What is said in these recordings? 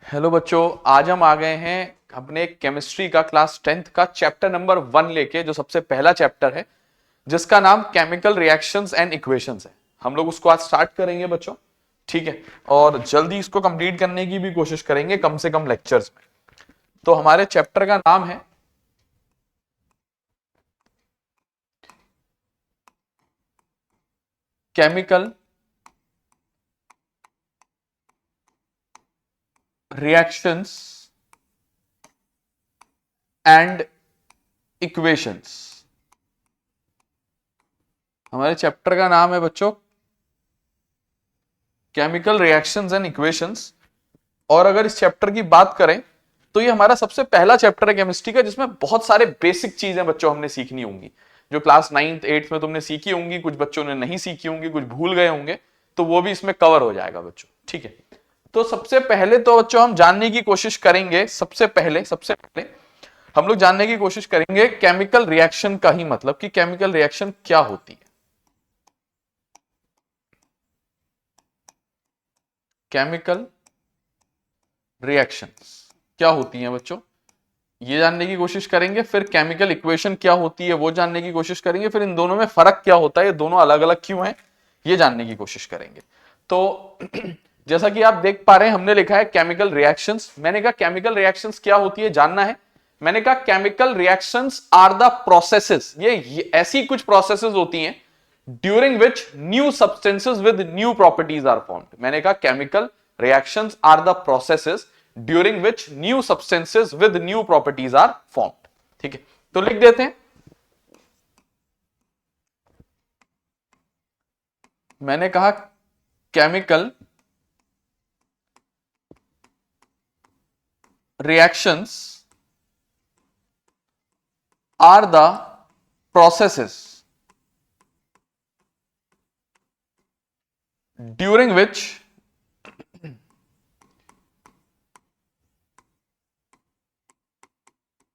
Hello बच्चों, आज हम आ गए हैं अपने केमिस्ट्री का क्लास 10th का चैप्टर नंबर 1 लेके, जो सबसे पहला चैप्टर है जिसका नाम केमिकल रिएक्शंस एंड इक्वेशंस है। हम लोग उसको आज स्टार्ट करेंगे बच्चों, ठीक है। और जल्दी इसको कंप्लीट करने की भी कोशिश करेंगे, कम से कम लेक्चर्स में। तो हमारे चैप्टर का नाम है केमिकल रिएक्शंस एंड इक्वेशंस। हमारे चैप्टर का नाम है बच्चों केमिकल रिएक्शंस एंड इक्वेशंस। और अगर इस चैप्टर की बात करें तो ये हमारा सबसे पहला चैप्टर है केमिस्ट्री का, जिसमें बहुत सारे बेसिक चीजें बच्चों हमने सीखनी होंगी, जो क्लास 9th 8th में तुमने सीखी होंगी। कुछ बच्चों ने नहीं सीखी होंगी, कुछ भूल गए होंगे, तो वो भी इसमें कवर हो जाएगा बच्चों, ठीक है। तो सबसे पहले तो बच्चों हम जानने की कोशिश करेंगे, सबसे पहले हम लोग जानने की कोशिश करेंगे केमिकल रिएक्शन का ही मतलब, कि केमिकल रिएक्शन क्या होती है। केमिकल रिएक्शंस क्या होती हैं बच्चों, ये जानने की कोशिश करेंगे। फिर केमिकल इक्वेशन क्या होती है वो जानने की कोशिश करेंगे। फिर इन दोनों में फर्क क्या होता है, ये दोनों अलग अलग क्यों हैं, ये जानने की कोशिश करेंगे। तो जैसा कि आप देख पा रहे हैं, हमने लिखा है केमिकल रिएक्शंस। मैंने कहा केमिकल रिएक्शंस क्या होती है जानना है। मैंने कहा chemical reactions are the processes, ये ऐसी कुछ प्रोसेसेस होती हैं during which new substances with new properties are formed. मैंने कहा chemical reactions are the processes during which new substances with new properties are formed. ठीक है, तो लिख देते हैं। मैंने कहा chemical reactions are the processes during which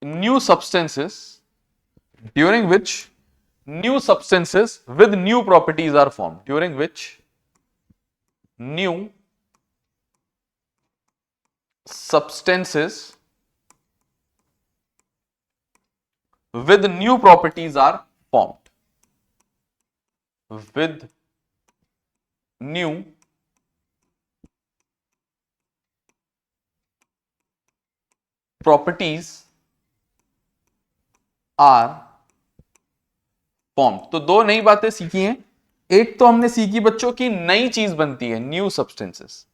new substances during which new substances with new properties are formed, during which new substances with new properties are formed, with new properties are form. तो दो नई बातें सीखी हैं। एक तो हमने सीखी बच्चों की नई चीज बनती है, न्यू सब्सटेंसेस,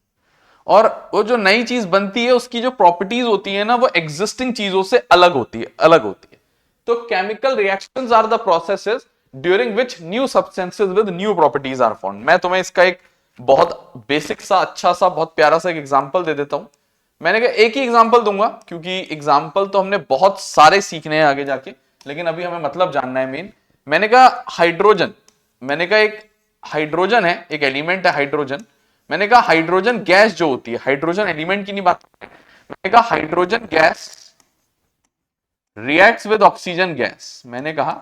और वो जो नई चीज बनती है उसकी जो प्रॉपर्टीज होती है ना, वो एग्जिस्टिंग चीजों से अलग होती है। तो chemical reactions are the processes during which new substances with new properties are formed. मैं तुम्हें इसका एक बहुत बेसिक सा, अच्छा सा, बहुत प्यारा सा एक एग्जांपल दे देता हूं। मैंने कहा एक ही एग्जांपल दूंगा, क्योंकि एग्जांपल तो हमने बहुत सारे सीखने हैं आगे जाके, लेकिन अभी हमें मतलब जानना है मेन। मैंने कहा हाइड्रोजन, मैंने कहा एक हाइड्रोजन है, एक एलिमेंट है हाइड्रोजन। मैंने कहा हाइड्रोजन गैस जो होती है, हाइड्रोजन एलिमेंट की नहीं बात, मैंने कहा hydrogen gas reacts with oxygen gas. मैंने कहा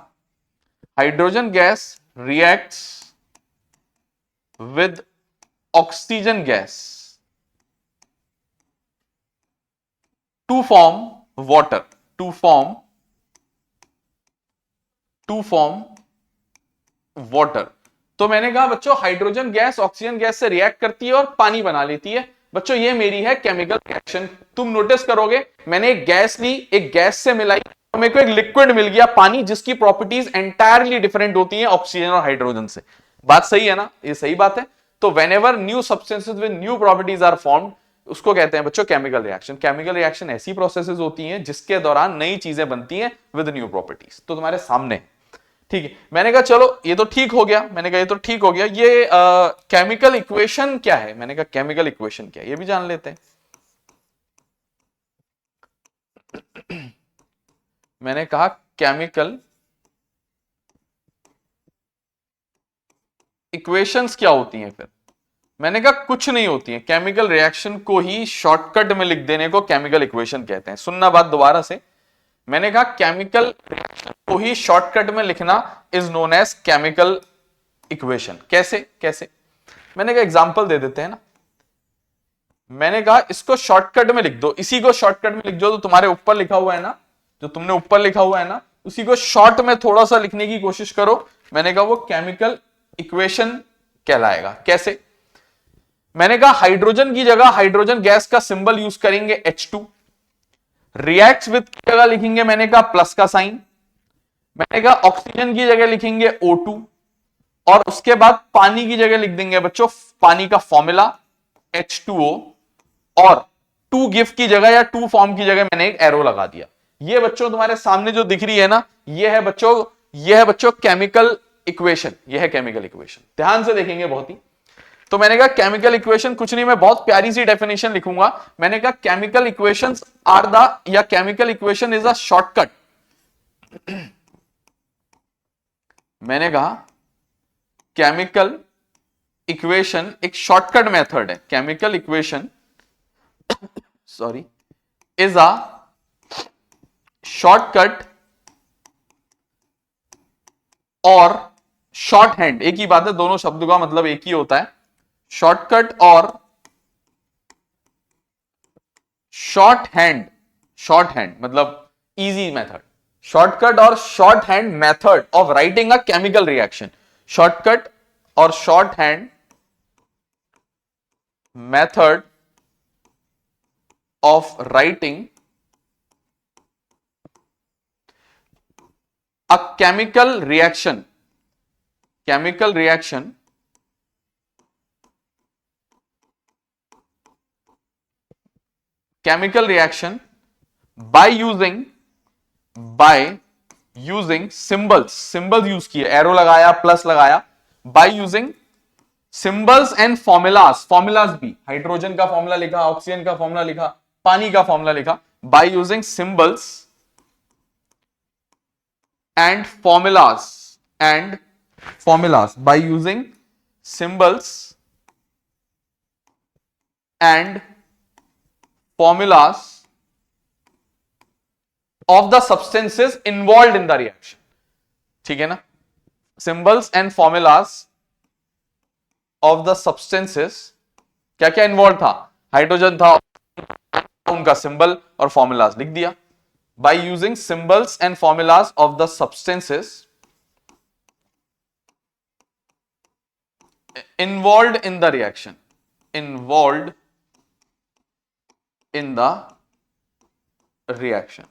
hydrogen gas reacts with oxygen gas to form water, to form water. तो मैंने कहा बच्चों हाइड्रोजन गैस ऑक्सीजन गैस से रिएक्ट करती है और पानी बना लेती है। बच्चों ये मेरी है केमिकल रिएक्शन। तुम नोटिस करोगे मैंने एक गैस ली, एक गैस से मिलाई, तो मेरे को एक लिक्विड मिल गया पानी, जिसकी प्रॉपर्टीज एंटायरली डिफरेंट होती हैं ऑक्सीजन और हाइड्रोजन से। बात सही है ना, ये सही बात है। तो whenever new substances with new properties are formed, उसको कहते हैं बच्चों केमिकल रिएक्शन। केमिकल रिएक्शन ऐसी प्रोसेसेस होती हैं जिसके दौरान नई चीजें बनती हैं विद न्यू प्रॉपर्टीज। तो तुम्हारे सामने, ठीक है। मैंने कहा चलो ये तो ठीक हो गया, मैंने कहा ये तो ठीक हो गया। ये केमिकल इक्वेशन क्या है, मैंने कहा केमिकल इक्वेशन क्या है ये भी जान लेते हैं। मैंने कहा केमिकल इक्वेशंस क्या होती हैं। फिर मैंने कहा कुछ नहीं होती है, केमिकल रिएक्शन को ही शॉर्टकट में लिख देने को केमिकल इक्वेशन कहते हैं। सुनना बात दोबारा से, मैंने कहा केमिकल रिएक्शन को ही शॉर्टकट में लिखना is known as chemical equation. कैसे कैसे, मैंने कहा एग्जांपल दे देते हैं ना। मैंने कहा इसको शॉर्टकट में लिख दो, इसी को शॉर्टकट में लिख दो, तो तुम्हारे ऊपर लिखा हुआ है ना, जो तुमने ऊपर लिखा हुआ है ना, उसी को शॉर्ट में थोड़ा सा लिखने की कोशिश करो। मैंने कहा वो केमिकल इक्वेशन कहलाएगा। कैसे? मैंने कहा हाइड्रोजन की जगह हाइड्रोजन गैस का सिंबल यूज करेंगे H2, रिएक्ट्स विद की जगह लिखेंगे मैंने कहा प्लस का साइन, मैंने कहा ऑक्सीजन की जगह लिखेंगे O2, और उसके बाद पानी की जगह लिख देंगे बच्चों पानी का फॉर्मूला H2O, और टू गिव की जगह या टू फॉर्म की जगह मैंने एक एरो लगा दिया। ये बच्चों तुम्हारे सामने जो दिख रही है ना, ये है बच्चों केमिकल इक्वेशन, ये है केमिकल इक्वेशन। ध्यान से देखेंगे बहुत ही। तो मैंने कहा केमिकल इक्वेशन कुछ नहीं, मैं बहुत प्यारी सी डेफिनेशन लिखूंगा। मैंने कहा केमिकल इक्वेशंस आर द, या chemical equation is a shortcut. मैंने कहा केमिकल इक्वेशन एक शॉर्टकट मेथड है। Chemical equation sorry is a shortcut और शॉर्ट हैंड, एक ही बात है, दोनों शब्दों का मतलब एक ही होता है। शॉर्टकट और शॉर्ट हैंड मतलब इजी मेथड। शॉर्टकट और short hand method of writing a chemical reaction. Shortcut और short hand method of writing a chemical reaction by using symbols use किए, एरो लगाया, प्लस लगाया, by using symbols and formulas भी, hydrogen का formula लिखा, oxygen का formula लिखा, पानी का फॉर्मूला लिखा, by using symbols and formulas by using symbols and formulas of the substances involved in the reaction। ठीक है ना? symbols and formulas of the substances, क्या क्या इन्वॉल्व था? हाइड्रोजन था, उनका सिंबल और फॉर्मूलाज लिख दिया। by using symbols and formulas of the substances involved in the reaction,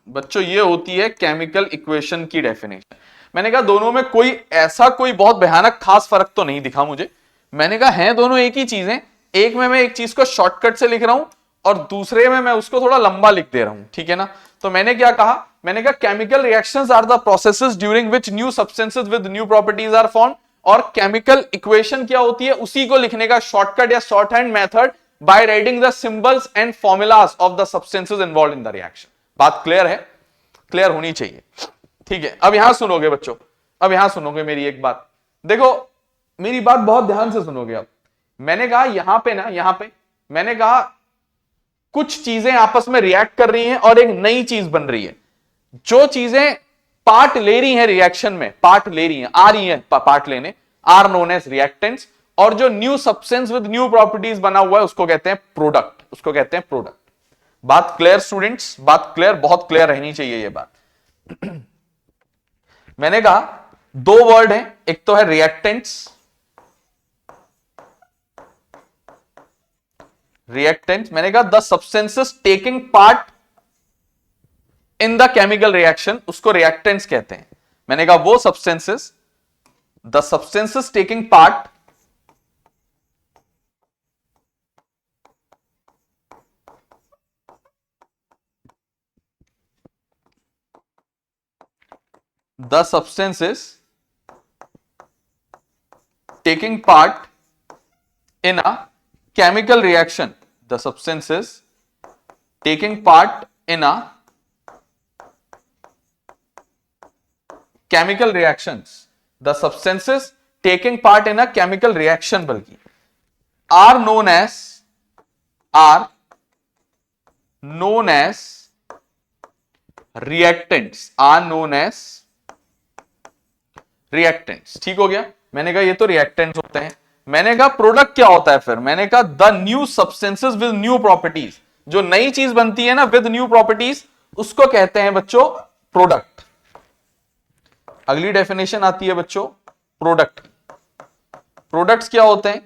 बच्चों ये होती है केमिकल इक्वेशन की डेफिनेशन। मैंने कहा दोनों में कोई बहुत भयानक खास फर्क तो नहीं दिखा मुझे। मैंने कहा है दोनों एक ही चीज है, एक में मैं एक चीज को शॉर्टकट से लिख रहा हूं और दूसरे में मैं उसको थोड़ा लंबा लिख दे रहा हूं। ठीक है ना? तो मैंने क्या कहा? मैंने कहा chemical reactions are the processes during which new substances with new properties are formed, और केमिकल इक्वेशन क्या होती है? उसी को लिखने का शॉर्टकट या short hand method by writing the symbols and formulas of the substances involved in the reaction. बात क्लियर है? क्लियर होनी चाहिए। ठीक है, अब यहां सुनोगे बच्चों, अब यहां सुनोगे मेरी एक बात। देखो मेरी बात बहुत ध्यान से सुनोगे। अब मैंने कहा यहां पे मैंने कहा कुछ चीजें आपस में रिएक्ट कर रही हैं और एक नई चीज बन रही है। जो चीजें पार्ट ले रही हैं रिएक्शन में, आ रही हैं पार्ट लेने, आर नोन एज रिएक्टेंट्स, और जो new substance with new properties बना हुआ है उसको कहते हैं प्रोडक्ट। बात क्लियर स्टूडेंट्स? बात क्लियर, बहुत क्लियर रहनी चाहिए ये बात। मैंने कहा दो वर्ड हैं, एक तो है रिएक्टेंट्स, मैंने कहा the substances taking part in the chemical reaction, उसको रिएक्टेंट्स कहते हैं। मैंने कहा वो substances, the substances taking part in a chemical reaction, the substances taking part in a chemical reactions, the substances taking part in a chemical reaction बल्कि are known as reactants, ठीक हो गया? मैंने कहा ये तो रिएक्टेंट्स होते हैं, मैंने कहा प्रोडक्ट क्या होता है फिर, मैंने कहा the new substances with new properties, जो नई चीज बनती है ना विद न्यू प्रॉपर्टीज, उसको कहते हैं बच्चों प्रोडक्ट। अगली डेफिनेशन आती है बच्चों प्रोडक्ट। प्रोडक्ट्स क्या होते हैं,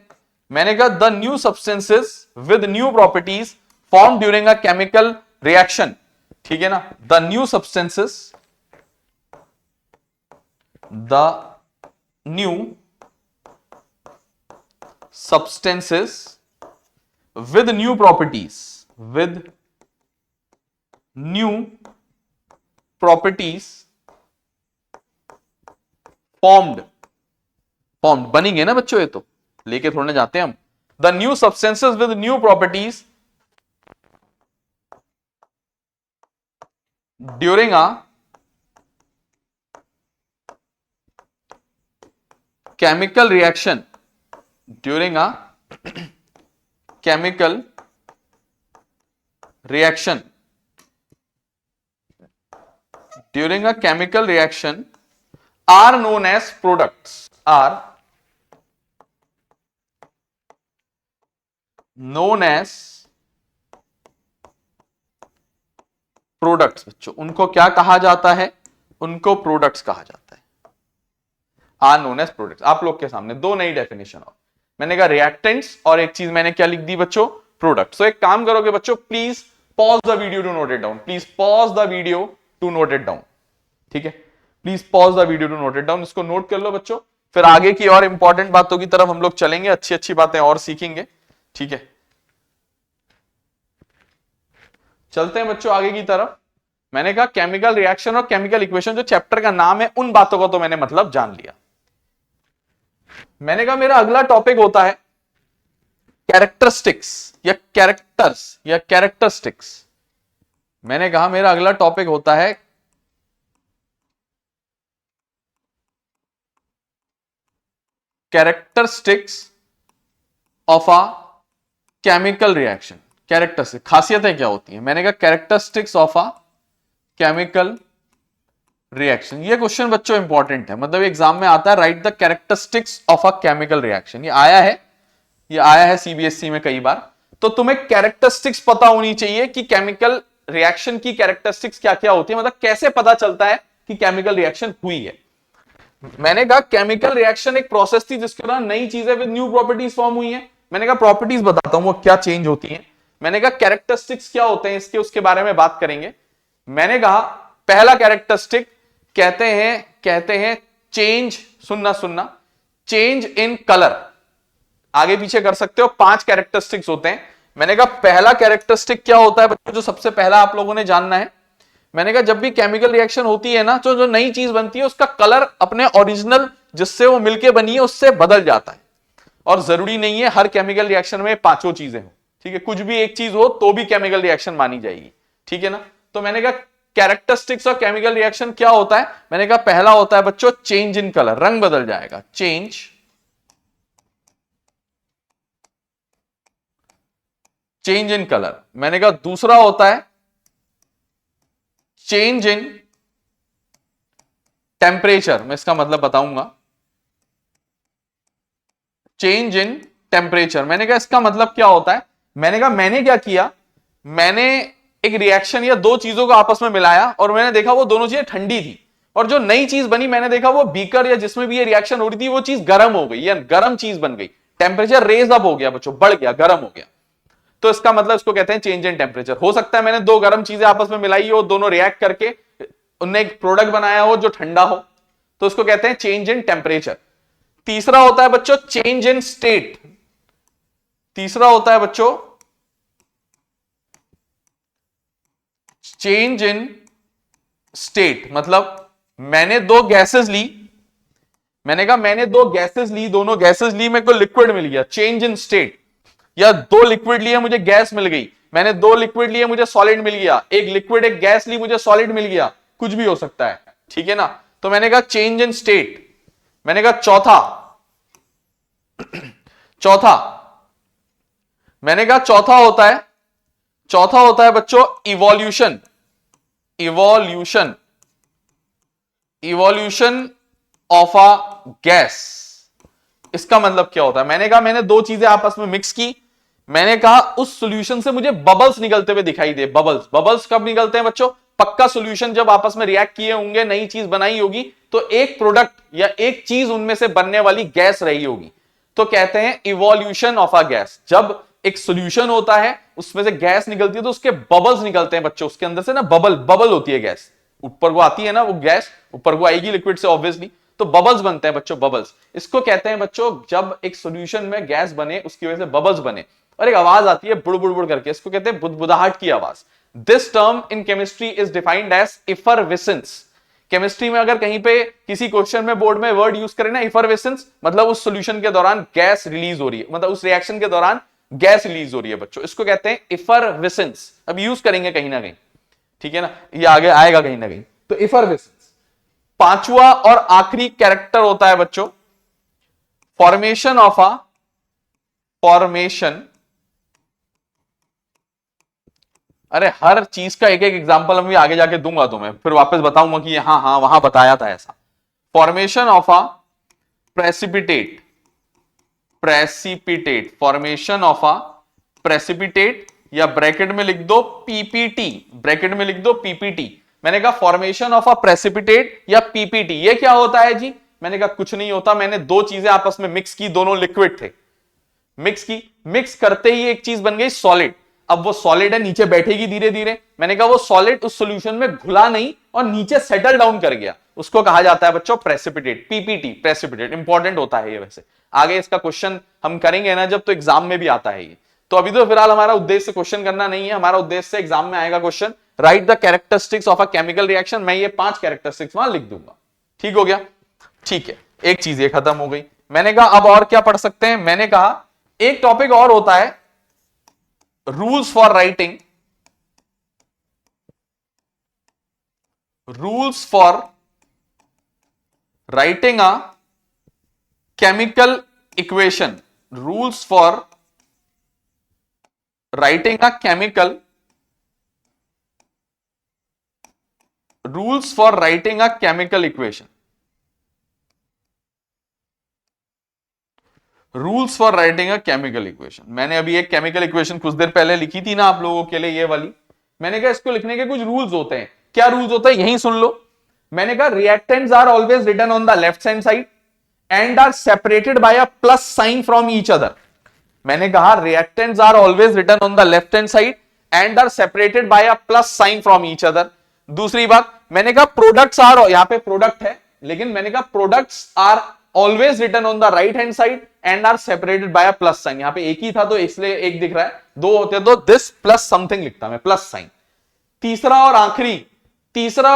मैंने कहा the new substances with new properties form during a chemical reaction, ठीक है ना, the new substances, the new substances with new properties, with new properties formed, बनेंगे ना बच्चों, ये तो लेके थोड़े जाते हैं हम। the new substances with new properties during a chemical reaction, during a chemical reaction, during a chemical reaction are known as products, are known as products। बच्चों उनको क्या कहा जाता है, उनको प्रोडक्ट्स कहा जाता है, आर नोन एज प्रोडक्ट्स। आप लोग के सामने दो नई डेफिनेशन और, मैंने कहा रिएक्टेंट्स और एक चीज मैंने क्या लिख दी बच्चों, प्रोडक्ट। सो एक काम करोगे बच्चों, please pause the video to note it down, please pause the video to note it down, ठीक है, please pause the video to note it down, इसको नोट कर लो बच्चों, फिर आगे की और इंपॉर्टेंट बातों की तरफ हम लोग चलेंगे, अच्छी अच्छी बातें और सीखेंगे, ठीक है। चलते हैं बच्चों आगे की तरफ। मैंने कहा केमिकल रिएक्शन और केमिकल इक्वेशन जो चैप्टर का नाम है, उन बातों का तो मैंने मतलब जान लिया। मैंने कहा मेरा अगला टॉपिक होता है कैरेक्टरिस्टिक्स या कैरेक्टर्स या कैरेक्टरिस्टिक्स। मैंने कहा मेरा अगला टॉपिक होता है characteristics of a chemical reaction. Characteristic खासियतें क्या होती हैं, मैंने कहा characteristics of a chemical reaction. ये क्वेश्चन बच्चों इंपॉर्टेंट है, मतलब एग्जाम में आता है, write the characteristics of a chemical reaction. ये आया है सीबीएसई में कई बार। तो तुम्हें कैरेक्टरिस्टिक्स पता होनी चाहिए कि केमिकल रिएक्शन की कैरेक्टरिस्टिक्स क्या क्या होती है, मतलब कैसे पता चलता है कि केमिकल रिएक्शन हुई है। मैंने कहा केमिकल रिएक्शन एक प्रोसेस थी जिसके दौरान नई चीजें विद न्यू प्रॉपर्टीज फॉर्म हुई है। मैंने कहा प्रॉपर्टीज बताता हूं वो क्या चेंज होती है। मैंने कहा कैरेक्टरिस्टिक्स क्या होते हैं इसके, उसके बारे में बात करेंगे। मैंने कहा पहला कैरेक्टरिस्टिक कहते हैं चेंज, सुनना, चेंज इन कलर। आगे पीछे कर सकते हो, 5 कैरेक्टरिस्टिक्स होते हैं। मैंने कहा पहला कैरेक्टरिस्टिक क्या होता है बच्चों, जो सबसे पहला आप लोगों ने जानना है। मैंने कहा जब भी केमिकल रिएक्शन होती है ना, तो जो नई चीज बनती है उसका कलर अपने ओरिजिनल जिससे वो मिलके बनी है उससे बदल जाता है। और जरूरी नहीं है हर केमिकल रिएक्शन में 5 चीजें हो, ठीक है, कुछ भी एक चीज हो तो भी केमिकल रिएक्शन मानी जाएगी, ठीक है ना। तो मैंने कहा कैरेक्टरिस्टिक्स ऑफ केमिकल रिएक्शन क्या होता है, मैंने कहा पहला होता है बच्चों चेंज इन कलर, रंग बदल जाएगा, चेंज इन कलर। मैंने कहा दूसरा होता है चेंज इन टेम्परेचर, मैं इसका मतलब बताऊंगा, चेंज इन टेम्परेचर। मैंने कहा इसका मतलब क्या होता है, मैंने कहा मैंने क्या किया, मैंने एक रिएक्शन या दो चीजों को आपस में मिलाया और मैंने देखा वो दोनों चीजें ठंडी थी, और जो नई चीज बनी मैंने देखा वो बीकर या जिसमें भी ये रिएक्शन हो रही थी वो चीज गर्म हो गई या गर्म चीज बन गई, टेम्परेचर रेज अप हो गया बच्चों, बढ़ गया, गर्म हो गया। तो इसका मतलब इसको कहते हैं चेंज इन टेम्परेचर। हो सकता है मैंने दो गर्म चीजें आपस में मिलाई हो, दोनों रिएक्ट करके उनने एक प्रोडक्ट बनाया हो जो ठंडा हो, तो उसको कहते हैं चेंज इन टेम्परेचर। तीसरा होता है बच्चों चेंज इन स्टेट। तीसरा होता है बच्चों चेंज इन स्टेट, मतलब मैंने दो गैसेस ली, मैंने कहा मैंने दो गैसेस ली, दोनों गैसेस ली, मेरे को लिक्विड मिल गया, चेंज इन स्टेट। या दो लिक्विड लिए मुझे गैस मिल गई, मैंने दो लिक्विड लिए मुझे सॉलिड मिल गया, एक लिक्विड एक गैस ली मुझे सॉलिड मिल गया, कुछ भी हो सकता है, ठीक है ना। तो मैंने कहा चेंज इन स्टेट। मैंने कहा मैंने कहा चौथा होता है बच्चों इवोल्यूशन ऑफ अ गैस, इसका मतलब क्या होता है? मैंने कहा मैंने दो चीजें आपस में मिक्स की, मैंने कहा उस सॉल्यूशन से मुझे बबल्स निकलते हुए दिखाई दे। बबल्स, बबल्स कब निकलते हैं बच्चों? पक्का सॉल्यूशन जब आपस में रिएक्ट किए होंगे, नई चीज बनाई होगी, तो एक प्रोडक्ट या एक चीज उनमें से बनने वाली गैस रही होगी, तो कहते हैं इवोल्यूशन ऑफ अ गैस। जब एक सॉल्यूशन होता है उसमें से गैस निकलती है तो उसके बबल्स निकलते हैं बच्चों, उसके अंदर से ना बबल बबल होती है गैस, ऊपर को आती है ना वो गैस, ऊपर को आएगी लिक्विड से ऑब्वियसली, तो बबल्स बनते हैं बच्चों, बबल्स। इसको कहते हैं बच्चों जब एक सॉल्यूशन में गैस बने, उसकी वजह से बबल्स बने और एक आवाज आती है बुड़ बुड़ बुड़ करके, इसको कहते हैं बुदबुदाहट की आवाज। This term in chemistry is defined as effervescence. Chemistry में अगर कहीं पे किसी क्वेश्चन में बोर्ड में वर्ड यूज करें ना इफरविसेंस, मतलब उस सॉल्यूशन के दौरान गैस रिलीज हो रही है, मतलब उस रिएक्शन के दौरान गैस रिलीज हो रही है बच्चों, इसको कहते हैं इफरविसेंस। अब यूज करेंगे कहीं ना कहीं, ठीक है ना, ये आगे आएगा कहीं ना कहीं, तो इफरविसेंस। पांचवा और आखिरी कैरेक्टर होता है बच्चों फॉर्मेशन ऑफ अ फॉर्मेशन। अरे हर चीज का एक एक एग्जांपल मैं आगे जाके दूंगा तुम्हें, फिर वापस बताऊंगा कि हाँ हाँ वहां बताया था ऐसा। Formation of a precipitate, precipitate, formation of a precipitate, या ब्रैकेट में लिख दो पीपीटी, ब्रैकेट में लिख दो पीपीटी। मैंने कहा फॉर्मेशन ऑफ अ प्रेसिपिटेट या पीपीटी, ये क्या होता है जी? मैंने कहा कुछ नहीं होता, मैंने दो चीजें आपस में मिक्स की, दोनों लिक्विड थे, मिक्स की, मिक्स करते ही एक चीज बन गई सॉलिड। अब वो सॉलिड है, नीचे बैठेगी धीरे धीरे, मैंने कहा वो सॉलिड उस सॉल्यूशन में घुला नहीं और नीचे सेटल डाउन कर गया, उसको कहा जाता है बच्चों प्रेसिपिटेट, पीपीटी, प्रेसिपिटेट। इंपॉर्टेंट होता है ये, वैसे आगे इसका क्वेश्चन हम करेंगे ना जब, तो एग्जाम में भी आता है ये। तो अभी तो फिलहाल हमारा उद्देश्य क्वेश्चन करना नहीं है, हमारा उद्देश्य एग्जाम में आएगा question, right the characteristics of a chemical reaction. मैं ये 5 कैरेक्टरिस्टिक्स वहां लिख दूंगा, ठीक हो गया? ठीक है, एक चीज ये खत्म हो गई। मैंने कहा अब और क्या पढ़ सकते हैं? मैंने कहा एक टॉपिक और होता है rules for writing, rules for writing a chemical equation, rules for writing a chemical, rules for writing a chemical equation, rules for writing a chemical equation. मैंने अभी एक केमिकल इक्वेशन कुछ देर पहले लिखी थी ना आप लोगों के लिए, ये वाली। मैंने कहा इसको लिखने के कुछ रूल्स होते हैं। क्या रूल्स होते हैं यही सुन लो। मैंने कहा reactants are always written on the left hand side and are separated by a plus sign from each other. मैंने कहा reactants are always written on the left hand side and are separated by a plus sign from each other. दूसरी बात, मैंने कहा products are, यहां पे product है लेकिन मैंने कहा products are always written on the right hand side and are separated by a plus sign. यहां पे एक ही था तो इसलिए एक दिख रहा है, दो होते तो दिस प्लस समथिंग लिखता मैं, प्लस साइन। तीसरा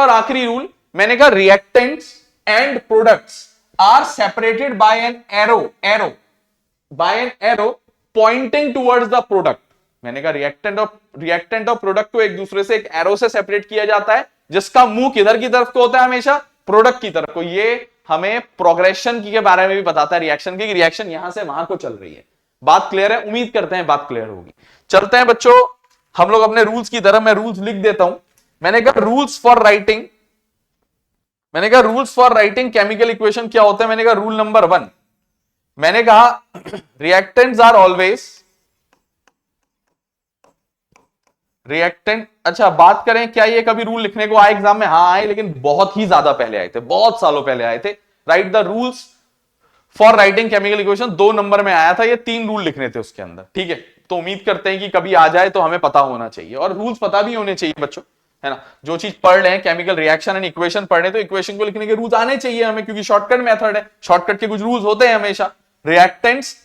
और आखिरी रूल, मैंने कहा reactants and products are separated by an arrow, by an arrow pointing towards the product. मैंने कहा रिएक्टेंट और प्रोडक्ट को एक दूसरे से एक एरो से सेपरेट किया जाता है, जिसका मुंह किधर की तरफ को होता है? हमेशा प्रोडक्ट की तरफ को। ये हमें प्रोग्रेशन के बारे में भी बताता है रिएक्शन की, रिएक्शन यहां से वहां को चल रही है। बात क्लियर है? उम्मीद करते हैं बात क्लियर होगी। चलते हैं बच्चों हम लोग अपने रूल्स की तरफ। मैं रूल्स लिख देता हूं। मैंने कहा rules for writing chemical equation क्या होता है? मैंने कहा रूल नंबर 1, मैंने कहा रिएक्टेंट्स आर ऑलवेज, रिएक्टेंट, अच्छा बात करें क्या ये कभी रूल लिखने को आए एग्जाम में? हाँ आए, लेकिन बहुत ही ज्यादा पहले आए थे, बहुत सालों पहले आए थे। Right the rules for writing chemical equation 2 number में आया था, ये 3 रूल लिखने थे उसके अंदर, ठीक है? तो उम्मीद करते हैं कि कभी आ जाए तो हमें पता होना चाहिए, और रूल्स पता भी होने चाहिए बच्चों, है ना? जो चीज पढ़ रहे हैं केमिकल रिएक्शन एंड इक्वेशन पढ़ रहे हैं, तो इक्वेशन को लिखने के रूल्स आने चाहिए हमें, क्योंकि शॉर्टकट मेथड है, शॉर्टकट के कुछ रूल्स होते हैं हमेशा। रिएक्टेंट्स,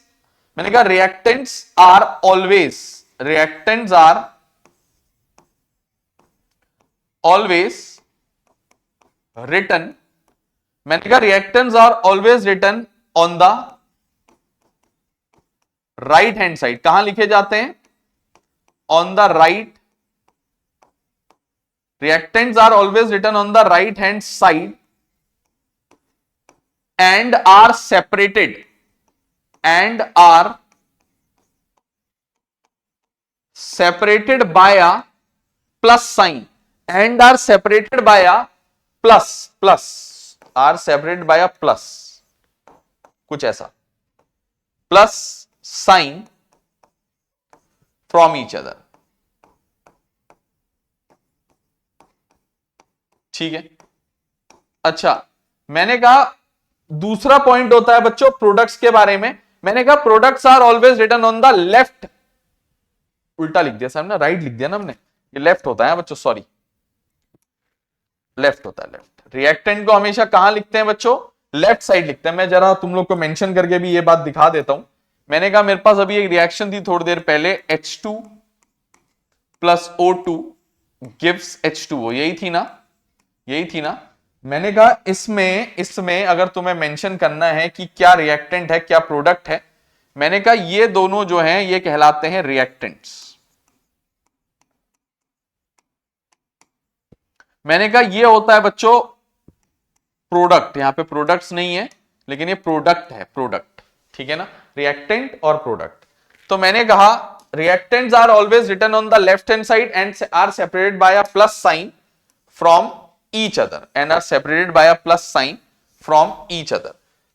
मैंने कहा रिएक्टेंट्स आर ऑलवेज रिटन, मैंने कहा reactants are always written on the right hand side. कहां लिखे जाते हैं? On the right, reactants are always written on the right hand side and are separated by a plus sign and are separated by a plus, are separated by a plus, कुछ ऐसा। Plus sign from each other. ठीक है। अच्छा, मैंने कहा दूसरा point होता है बच्चों प्रोडक्ट्स के बारे में। मैंने कहा products are always written on the left, उल्टा लिख दिया साहब ना, राइट लिख दिया ना हमने, ये लेफ्ट होता है बच्चों, सॉरी लेफ्ट होता है, लेफ्ट। रिएक्टेंट को हमेशा कहां लिखते हैं बच्चों? लेफ्ट साइड लिखते हैं। मैं जरा तुम लोग को मेंशन करके भी ये बात दिखा देता हूं। मैंने कहा मेरे पास अभी एक रिएक्शन थी थोड़ी देर पहले, H2 plus O2 gives H2O, यही थी ना, यही थी ना। मैंने कहा इसमें अगर तुम्हें मेंशन करना है कि क्या रिएक्टेंट है क्या प्रोडक्ट है, मैंने कहा ये दोनों जो हैं ये कहलाते हैं रिएक्टेंट्स। मैंने कहा ये होता है बच्चों प्रोडक्ट, यहां पे प्रोडक्ट्स नहीं है लेकिन ये प्रोडक्ट है, प्रोडक्ट। ठीक है ना, रिएक्टेंट और प्रोडक्ट। तो मैंने कहा reactants are always written on the left hand side and are separated by a plus sign from each other, and are separated by a plus sign from each other.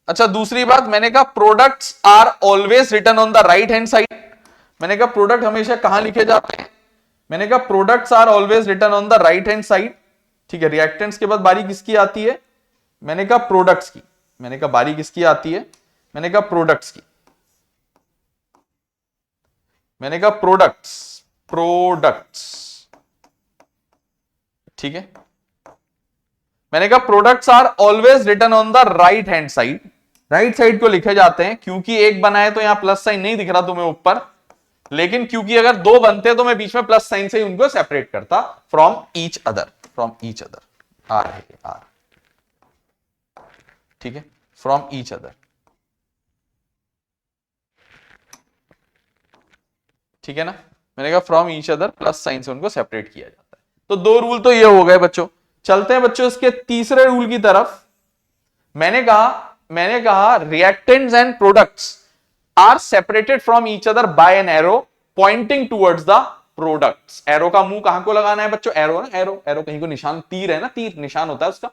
अच्छा, दूसरी बात मैंने कहा products are always written on the right hand side. मैंने कहा product हमेशा कहां लिखे जाते हैं? मैंने कहा products are always written on the right hand side. ठीक है, रिएक्टेंट्स के बाद बारी किसकी आती है? मैंने कहा प्रोडक्ट्स की। मैंने कहा बारी किसकी आती है? मैंने कहा प्रोडक्ट्स की। मैंने कहा प्रोडक्ट्स, प्रोडक्ट्स। ठीक है, मैंने कहा products are always written on the right hand side. Right side को लिखे जाते हैं क्योंकि एक बना है तो यहां प्लस साइन नहीं दिख रहा तुम्हें ऊपर, लेकिन क्योंकि अगर दो बनते तो मैं बीच में प्लस साइन से ही उनको सेपरेट करता, from each other, from each other, are है आर। ठीक है, फ्रॉम ईच अदर। ठीक है ना, मैंने कहा from each other plus sign से उनको सेपरेट किया जाता है। तो दो रूल तो ये हो गए बच्चों। चलते हैं बच्चों इसके तीसरे रूल की तरफ। मैंने कहा reactants and products are separated from each other by an arrow pointing towards the products. Arrow का मुंह कहां को लगाना है बच्चों? एरो ना, एरो एरो कहीं को निशान, तीर है ना, तीर निशान होता है उसका,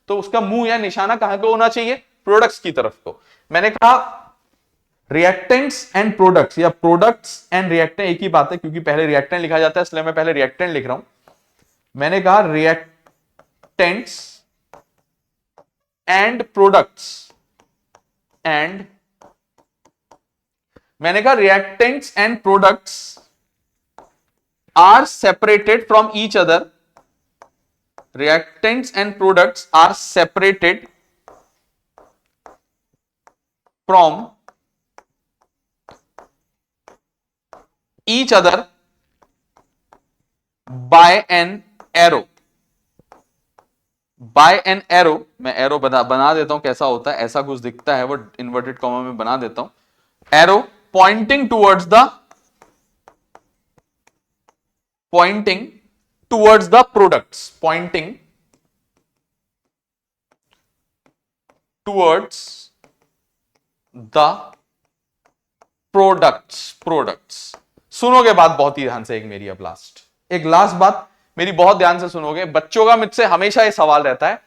तो उसका मुंह या निशाना कहां को होना चाहिए? प्रोडक्ट्स की तरफ को। मैंने कहा रिएक्टेंट्स एंड प्रोडक्ट्स या प्रोडक्ट्स एंड रिएक्टेंट एक ही बात है, क्योंकि पहले रिएक्टेंट लिखा जाता है इसलिए मैं पहले रिएक्टेंट लिख रहा हूं। मैंने कहा रिएक्टेंट्स एंड प्रोडक्ट्स, एंड मैंने कहा reactants and products are separated from each other. Reactants and products are separated from each other by an arrow. By an arrow, मैं एरो बना देता हूं, कैसा होता है, ऐसा कुछ दिखता है वो, इन्वर्टेड कॉमा में बना देता हूं। Arrow pointing towards the products, Poynting towards the products. सुनोगे बात बहुत ही ध्यान से, एक मेरी अब एक लास्ट बात मेरी बहुत ध्यान से सुनोगे। बच्चों का मुझसे हमेशा ये सवाल रहता है,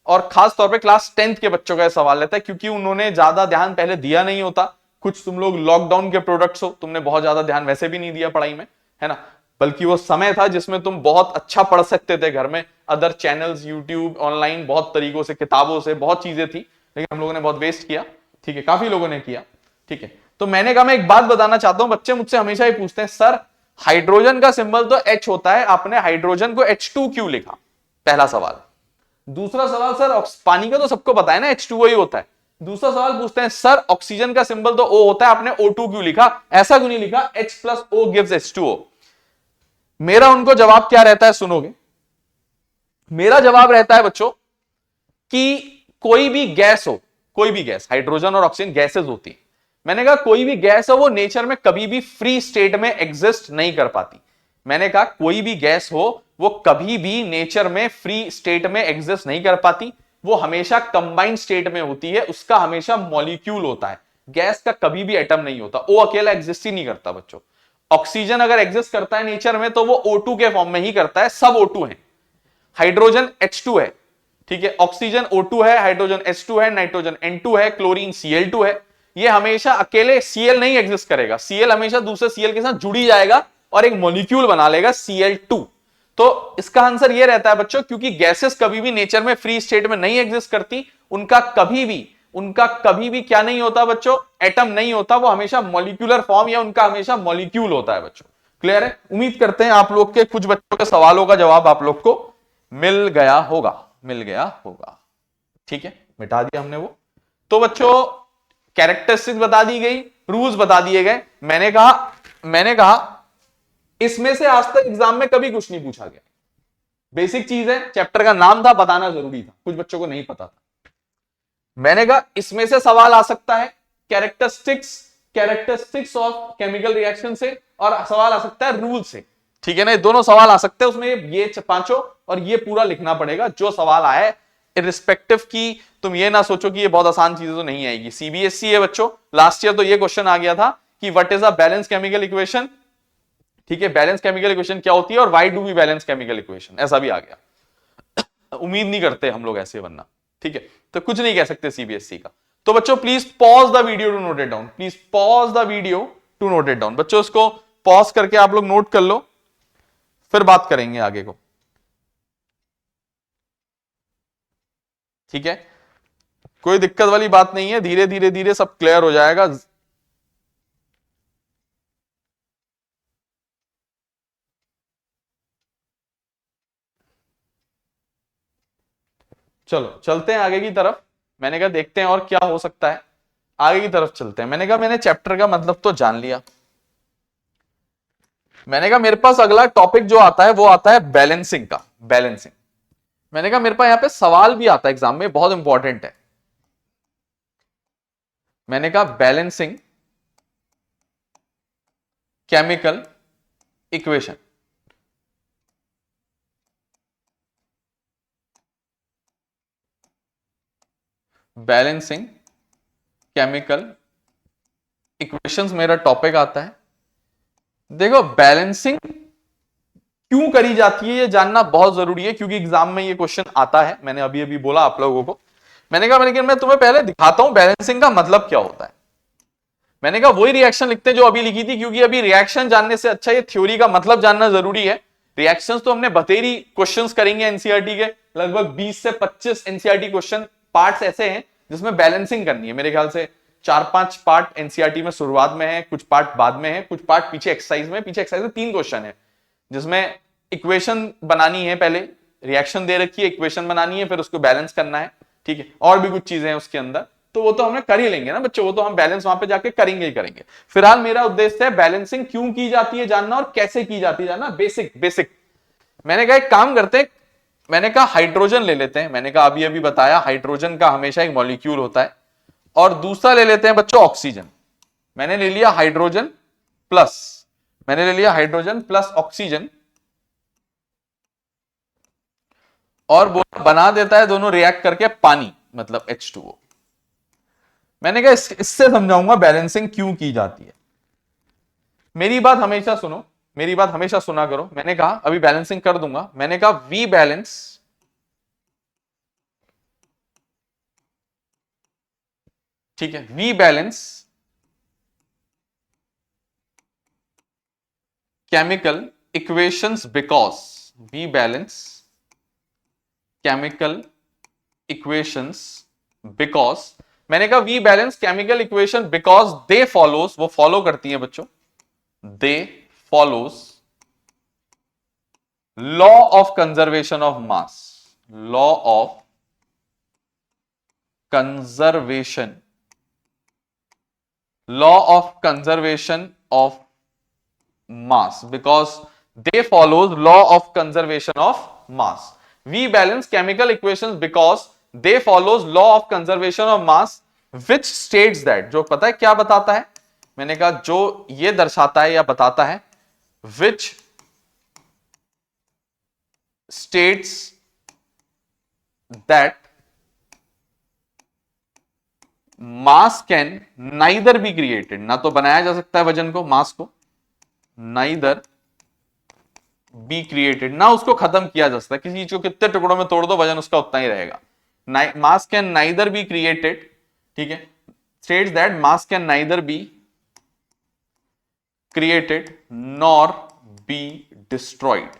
और खास तौर पे क्लास 10th के बच्चों का ये सवाल रहता है, क्योंकि उन्होंने ज्यादा ध्यान पहले दिया नहीं होता। कुछ तुम लोग लॉकडाउन के प्रोडक्ट्स हो, तुमने बहुत ज्यादा ध्यान वैसे भी नहीं दिया पढ़ाई में, है ना, बल्कि वो समय था जिसमें तुम बहुत अच्छा पढ़ सकते थे घर में, अदर चैनल्स, यूट्यूब, ऑनलाइन, बहुत तरीकों से, किताबों से, बहुत चीजें थी, लेकिन हम लोगों ने बहुत वेस्ट किया। ठीक है, काफी लोगों ने किया। ठीक है, तो मैंने कहा मैं एक बात बताना चाहता हूं, बच्चे मुझसे हमेशा ही पूछते हैं सर हाइड्रोजन का सिंबल तो H होता है, आपने हाइड्रोजन को H2 क्यों लिखा? पहला सवाल। दूसरा सवाल, सर पानी का तो सबको पता है ना H2O ही होता है। दूसरा सवाल पूछते हैं सर ऑक्सीजन का सिंबल तो O होता है, आपने O2 क्यों लिखा? ऐसा क्यों नहीं लिखा H plus O gives H2O? मेरा उनको जवाब क्या रहता है सुनोगे। मेरा जवाब रहता है बच्चों कि कोई भी गैस हो, कोई भी गैस, हाइड्रोजन और ऑक्सीजन गैसेस होती है, मैंने कहा कोई भी गैस हो वो नेचर में कभी भी फ्री स्टेट में एग्जिस्ट नहीं कर पाती। मैंने कहा कोई भी गैस हो वो कभी भी नेचर में फ्री स्टेट में एग्जिस्ट नहीं कर पाती, वो हमेशा कंबाइंड स्टेट में होती है, उसका हमेशा मॉलिक्यूल होता है, गैस का कभी भी एटम नहीं होता, वो अकेला एग्जिस्ट ही नहीं करता बच्चों। ऑक्सीजन अगर एग्जिस्ट करता है नेचर में तो वो O2 के फॉर्म में ही करता है, सब O2 है। हाइड्रोजन H2 है, ठीक है, ऑक्सीजन O2 है, हाइड्रोजन H2 है, नाइट्रोजन N2 है, क्लोरीन Cl2 है, ये हमेशा अकेले Cl नहीं एग्जिस्ट करेगा, Cl हमेशा दूसरे Cl के साथ जुड़ी जाएगा और एक मॉलिक्यूल बना लेगा Cl2। तो इसका आंसर ये रहता है बच्चों, क्योंकि गैसेस कभी भी नेचर में फ्री स्टेट में नहीं एग्जिस्ट करती, उनका कभी भी क्या नहीं होता बच्चों, एटम नहीं होता, वो हमेशा मॉलिक्यूलर फॉर्म या उनका हमेशा मॉलिक्यूल होता है बच्चों। क्लियर है? उम्मीद करते हैं आप लोग के कुछ बच्चों के सवालों का जवाब आप लोग को मिल गया होगा। ठीक है, मिटा दिया हमने वो। तो बच्चों कैरेक्टरिस्टिक्स बता दी गई, रूल्स बता दिए गए। मैंने कहा इसमें से आज तक एग्जाम में कभी कुछ नहीं पूछा गया, बेसिक चीज है, चैप्टर का नाम था, बताना जरूरी था, कुछ बच्चों को नहीं पता था। मैंने कहा इसमें से सवाल आ सकता है कैरेक्टरिस्टिक्स ऑफ केमिकल रिएक्शन से, और सवाल आ सकता है रूल से। ठीक है ना, दोनों सवाल आ सकते हैं, उसमें ये पांचों और ये पूरा लिखना पड़ेगा जो सवाल आए, इर्रिस्पेक्टिव की तुम ये ना सोचो कि ये बहुत आसान चीजें तो नहीं आएगी। सीबीएसई है बच्चों, लास्ट ईयर तो ये क्वेश्चन आ गया था कि what is a balance chemical equation. ठीक है, बैलेंस केमिकल इक्वेशन क्या होती है और why do we balance chemical equation, ऐसा भी आ गया। उम्मीद नहीं करते हम लोग ऐसे बनना। ठीक है, तो कुछ नहीं कह सकते सीबीएसई का। तो बच्चों please pause the video to note it down, please pause the video to note it down. बच्चों इसको पॉज करके आप लोग नोट कर लो, फिर बात करेंगे आगे को। ठीक है, कोई दिक्कत वाली बात नहीं है, धीरे धीरे धीरे सब क्लियर हो जाएगा। चलो चलते हैं आगे की तरफ। मैंने कहा देखते हैं और क्या हो सकता है, आगे की तरफ चलते हैं। मैंने कहा मैंने चैप्टर का मतलब तो जान लिया। मैंने कहा मेरे पास अगला टॉपिक जो आता है वो आता है बैलेंसिंग का, बैलेंसिंग। मैंने कहा मेरे पास यहां पे सवाल भी आता है एग्जाम में, बहुत इंपॉर्टेंट है। मैंने कहा balancing chemical equation. Balancing chemical equations मेरा टॉपिक आता है। देखो बैलेंसिंग क्यों करी जाती है ये जानना बहुत जरूरी है, क्योंकि एग्जाम में ये क्वेश्चन आता है। मैंने अभी अभी बोला आप लोगों को, मैंने कहा मैं तुम्हें पहले दिखाता हूं बैलेंसिंग का मतलब क्या होता है। मैंने कहा वही रिएक्शन लिखते हैं जो अभी लिखी थी, क्योंकि अभी रिएक्शन जानने से अच्छा ये थ्योरी का मतलब जानना जरूरी है। रिएक्शंस तो हमने बतेरी क्वेश्चंस करेंगे एनसीईआरटी के, लगभग 20 से 25 एनसीईआरटी क्वेश्चन पार्ट्स ऐसे हैं जिसमें बैलेंसिंग करनी है। मेरे ख्याल से 4-5 पार्ट एनसीईआरटी में शुरुआत में है, कुछ पार्ट बाद में है, कुछ पार्ट पीछे एक्सरसाइज में। पीछे एक्सरसाइज में 3 क्वेश्चन है जिसमें इक्वेशन बनानी है, पहले रिएक्शन दे रखी है, इक्वेशन बनानी है, फिर उसको बैलेंस करना है। ठीक है, और भी कुछ चीजें हैं उसके अंदर, तो वो तो हमने कर ही लेंगे ना बच्चों, वो तो हम बैलेंस वहां पे जाके करेंगे ही करेंगे। फिलहाल मेरा उद्देश्य है बैलेंसिंग क्यों की जाती है जानना और कैसे की जाती है जानना, बेसिक बेसिक। मैंने कहा एक काम करते हैं, मैंने कहा हाइड्रोजन ले लेते हैं। मैंने कहा अभी अभी बताया हाइड्रोजन का हमेशा एक मॉलिक्यूल होता है, और दूसरा ले लेते हैं बच्चों ऑक्सीजन। मैंने ले लिया हाइड्रोजन प्लस, मैंने ले लिया हाइड्रोजन प्लस ऑक्सीजन, और वो बना देता है दोनों रिएक्ट करके पानी, मतलब H2O। मैंने कहा इससे समझाऊंगा बैलेंसिंग क्यों की जाती है। मेरी बात हमेशा सुनो, मेरी बात हमेशा सुना करो। मैंने कहा अभी बैलेंसिंग कर दूंगा। मैंने कहा वी बैलेंस ठीक है, we balance chemical equations because, we balance chemical equations because, मैंने कहा we balance chemical equation because they follows, वो फॉलो करती हैं बच्चों, they follows law of conservation of mass, law of conservation, law of conservation of mass, because they follows law of conservation of mass. We balance chemical equations because they follows law of conservation of mass which states that, जो पता है क्या बताता है, मैंने कहा जो ये दर्शाता है या बताता है, विच states that mass can neither be created, ना तो बनाया जा सकता है वजन को, मास को, नाइदर बी क्रिएटेड, ना उसको खत्म किया जा सकता। किसी चीज को कितने टुकड़ों में तोड़ दो वजन उसका उतना ही रहेगा। मास कैन नाइदर बी क्रिएटेड, ठीक है, states that mass can neither be created nor be destroyed.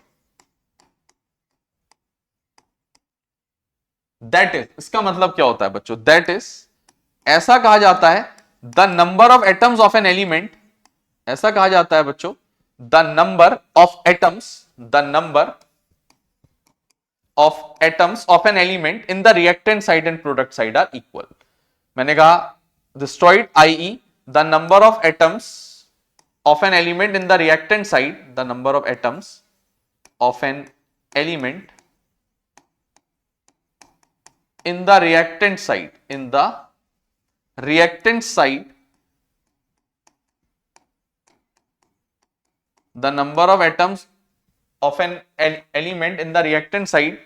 That is, इसका मतलब क्या होता है बच्चों? That is, ऐसा कहा जाता है the number of atoms of an element, ऐसा कहा जाता है बच्चों the number of atoms of an element in the reactant side and product side are equal. मैंने कहा destroyed, i.e. the number of atoms of an element in the reactant side, the number of atoms of an element in the reactant side, the number of atoms of an element in the reactant side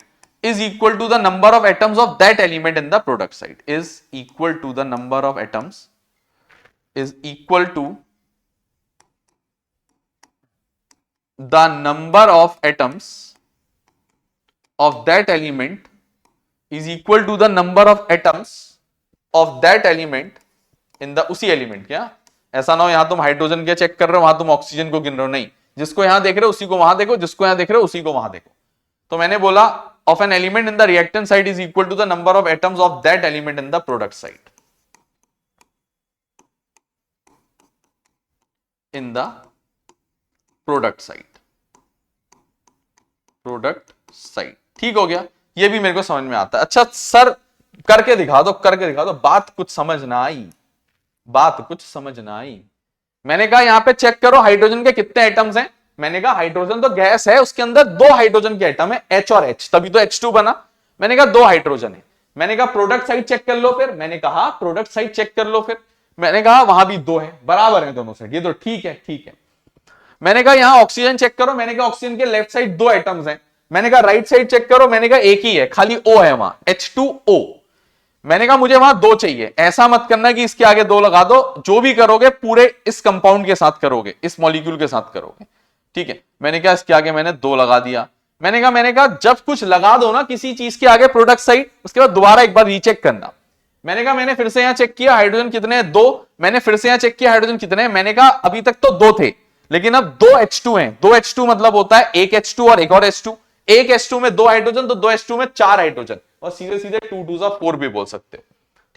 is equal to the number of atoms of that element in the product side, is equal to the number of atoms, is equal to the number of atoms of that element, is equal to the number of atoms of that element in the उसी element. क्या ऐसा ना हो यहां तुम hydrogen के check कर रहे हो, वहां तुम ऑक्सीजन को गिन रहे हो, नहीं, जिसको यहां देख रहे हो उसी को वहां देखो, जिसको यहां देख रहे हो उसी को वहां देखो। तो मैंने बोला of an element in the reactant side is equal to the number of atoms of that element in the product side, in the product side। ठीक हो गया, ये भी मेरे को समझ में आता है। अच्छा सर करके दिखा दो, बात कुछ समझ ना आई। मैंने कहा यहां पे चेक करो हाइड्रोजन के कितने एटम्स हैं। मैंने कहा हाइड्रोजन तो गैस है, उसके अंदर 2 हाइड्रोजन के एटम है, H और H, तभी तो H2 बना। मैंने कहा 2 हाइड्रोजन है। मैंने कहा प्रोडक्ट साइड चेक कर लो फिर, मैंने कहा वहां भी 2 है, बराबर है दोनों साइड, ये तो ठीक है। मैंने कहा यहां ऑक्सीजन चेक करो, मैंने कहा ऑक्सीजन के लेफ्ट साइड 2 एटम्स हैं। मैंने कहा राइट साइड चेक करो, मैंने कहा एक ही है, खाली O है वहां, H2O। मैंने कहा मुझे वहां 2 चाहिए। ऐसा मत करना कि इसके आगे 2 लगा दो, जो भी करोगे पूरे इस कंपाउंड के साथ करोगे, इस मॉलिक्यूल के साथ करोगे, ठीक है। मैंने कहा इसके आगे मैंने 2 लगा दिया। मैंने कहा जब कुछ लगा दो ना किसी चीज के आगे प्रोडक्ट साइड, उसके बाद दोबारा एक बार रीचेक करना। मैंने कहा मैंने फिर से यहां चेक किया हाइड्रोजन कितने हैं, 2। मैंने फिर से यहां चेक किया हाइड्रोजन कितने हैं, मैंने कहा अभी तक तो 2 थे, लेकिन अब 2 H2 हैं। 2 H2 मतलब होता है एक H2 और एक और H2। एक H2 में 2 हाइड्रोजन, तो 2 H2 में 4 हाइड्रोजन, और सीधे 2 2 4 भी बोल सकते हो,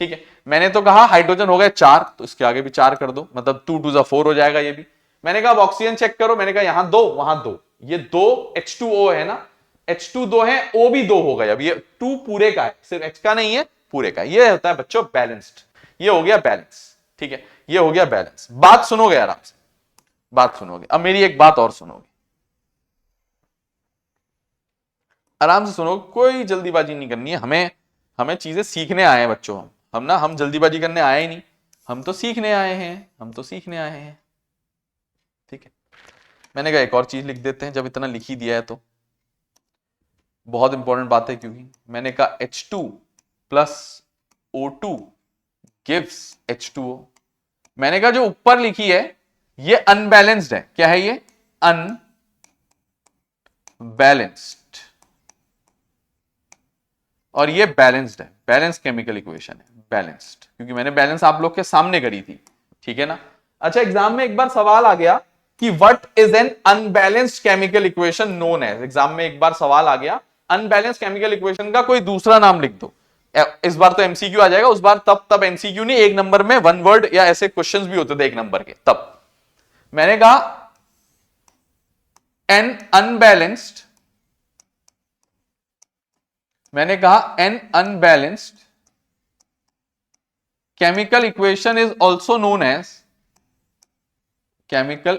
ठीक है। मैंने तो कहा हाइड्रोजन हो गए 4, तो इसके आगे भी 4 कर दो, मतलब 2 2 4 हो जाएगा ये भी। मैंने कहा अब ऑक्सीजन चेक करो, मैंने कहा यहां 2 वहां 2, ये 2 H2O है ना, H2 2 है, O भी 2 हो गए। अब ये 2 पूरे का है, सिर्फ H का नहीं है, पूरे का। ये होता है बच्चों बैलेंस्ड, ये हो गया बैलेंस, ठीक है, ये हो गया बैलेंस। बात सुनोगे आराम से, अब मेरी एक बात और सुनोगे, आराम से सुनो, कोई जल्दीबाजी नहीं करनी है। हमें चीजें सीखने आए हैं बच्चों, हम जल्दीबाजी करने आए ही नहीं, हम तो सीखने आए हैं, ठीक है। मैंने कहा एक और चीज लिख देते हैं, जब इतना लिख ही दिया है तो बहुत इंपॉर्टेंट बात है, क्योंकि मैंने कहा H2 plus O2 gives H2O। मैंने कहा जो ऊपर लिखी है ये अनबैलेंस्ड है। क्या है ये? अनबैलेंस्ड, और ये बैलेंस्ड है, बैलेंस केमिकल इक्वेशन है, बैलेंस्ड, क्योंकि मैंने बैलेंस आप लोग के सामने करी थी, ठीक है ना। अच्छा एग्जाम में एक बार सवाल आ गया कि what is an unbalanced chemical equation known as. Exam में एक बार सवाल आ गया, अनबैलेंस्ड केमिकल इक्वेशन का कोई दूसरा नाम लिख दो। इस बार तो एमसीक्यू आ जाएगा, उस बार तब एमसीक्यू नहीं, 1 नंबर में 1 वर्ड या ऐसे क्वेश्चंस भी होते थे 1 नंबर के तब। मैंने कहा N unbalanced, N unbalanced chemical equation is also known as skeletal,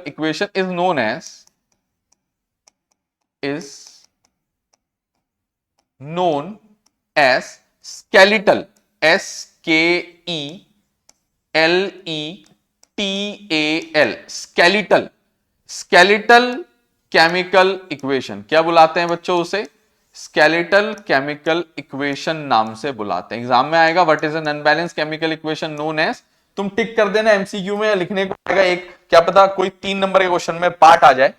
skeletal, skeletal chemical equation। क्या बुलाते हैं बच्चों उसे? स्केलेटल केमिकल इक्वेशन नाम से बुलाते हैं। एग्जाम में आएगा what is an unbalanced chemical equation known as, तुम टिक कर देना, एमसीक्यू में लिखने को आएगा एक, क्या पता कोई 3 नंबर के क्वेश्चन में पार्ट आ जाए,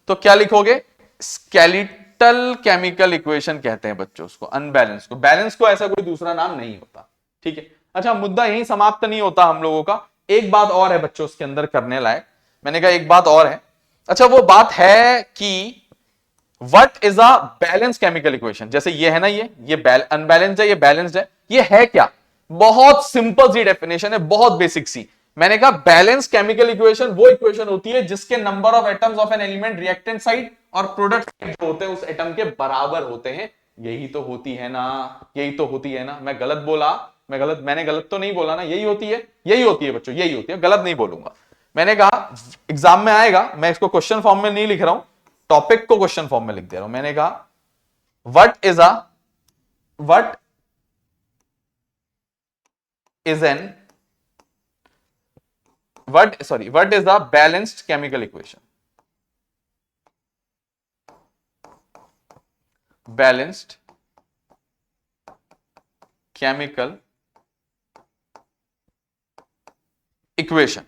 तो क्या लिखोगे? स्केलेटल केमिकल इक्वेशन कहते हैं बच्चों उसको, अनबैलेंस को। बैलेंस को ऐसा कोई दूसरा नाम नहीं होता, ठीक है। अच्छा, मुद्दा यहीं समाप्त नहीं होता हम लोगों का, एक बात और है बच्चों उसके अंदर करने लायक। मैंने कहा एक बात और है। अच्छा, वो बात है कि what is a balance chemical equation. जैसे ये है ना, ये अनबैलेंस्ड है, ये बैलेंस्ड है, ये है क्या? बहुत सिंपल सी डेफिनेशन है, बहुत बेसिक सी। मैंने कहा बैलेंस केमिकल इक्वेशन वो इक्वेशन होती है जिसके number of atoms of an element reactant side और प्रोडक्ट साइड जो होते हैं उस एटम के बराबर होते हैं। यही तो होती है ना, यही तो होती है ना। मैं गलत बोला? मैंने गलत तो नहीं बोला ना? यही होती है, यही होती है बच्चों, यही होती है, गलत नहीं बोलूंगा। मैंने कहा एग्जाम में आएगा, मैं इसको क्वेश्चन फॉर्म में नहीं लिख रहा हूं, टॉपिक को क्वेश्चन फॉर्म में लिख दे रहा हूं। मैंने कहा what is N what is a balanced chemical equation? Balanced chemical equation.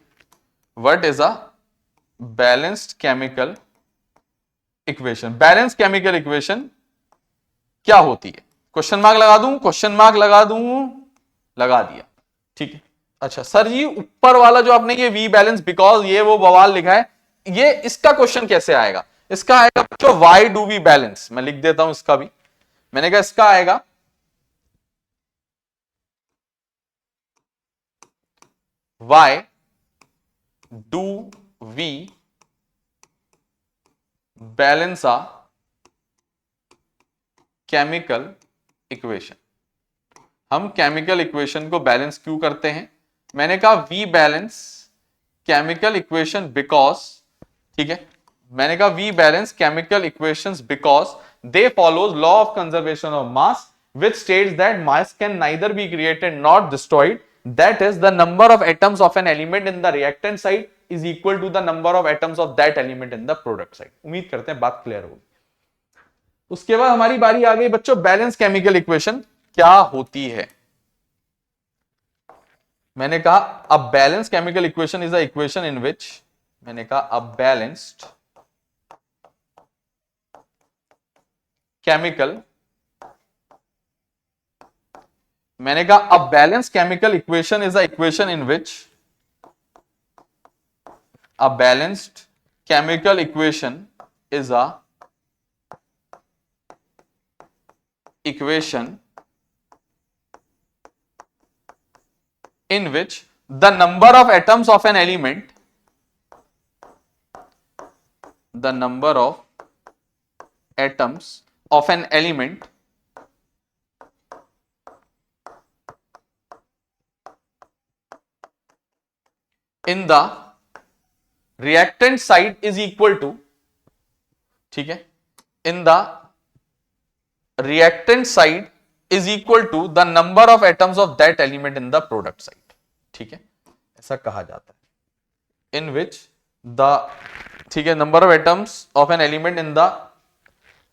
What is a balanced chemical equation? Balanced chemical equation क्या होती है? क्वेश्चन मार्क लगा दूं, क्वेश्चन मार्क लगा दूं, लगा दिया, ठीक है। अच्छा सर जी, ऊपर वाला जो आपने ये वी बैलेंस बिकॉज ये वो बवाल लिखा है, ये इसका क्वेश्चन कैसे आएगा? इसका आएगा बच्चों वाई डू वी बैलेंस। मैं लिख देता हूं इसका भी। मैंने कहा इसका आएगा why do we balance a chemical equation. हम केमिकल इक्वेशन को बैलेंस क्यों करते हैं? मैंने कहा we balance chemical equation because, ठीक है, मैंने कहा we balance chemical equations because they follows law of conservation of mass which states that mass can neither be created nor destroyed, that is the number of atoms of an element in the reactant side is equal to the number of atoms of that element in the product side। उम्मीद करते हैं बात clear होगी। उसके बाद हमारी बारी आ गई बच्चों बैलेंस केमिकल इक्वेशन क्या होती है। मैंने कहा a balance chemical equation is a equation in which, मैंने कहा अ बैलेंस्ड केमिकल, मैंने कहा a balance chemical equation is a equation in which, a balanced chemical equation is a equation in which the number of atoms of an element, the number of atoms of an element in the reactant side is equal to, ठीक है, in the reactant side is equal to the number of atoms of that element in the product side, ठीक है, ऐसा कहा जाता है। in which the, ठीक है, number of atoms of an element in the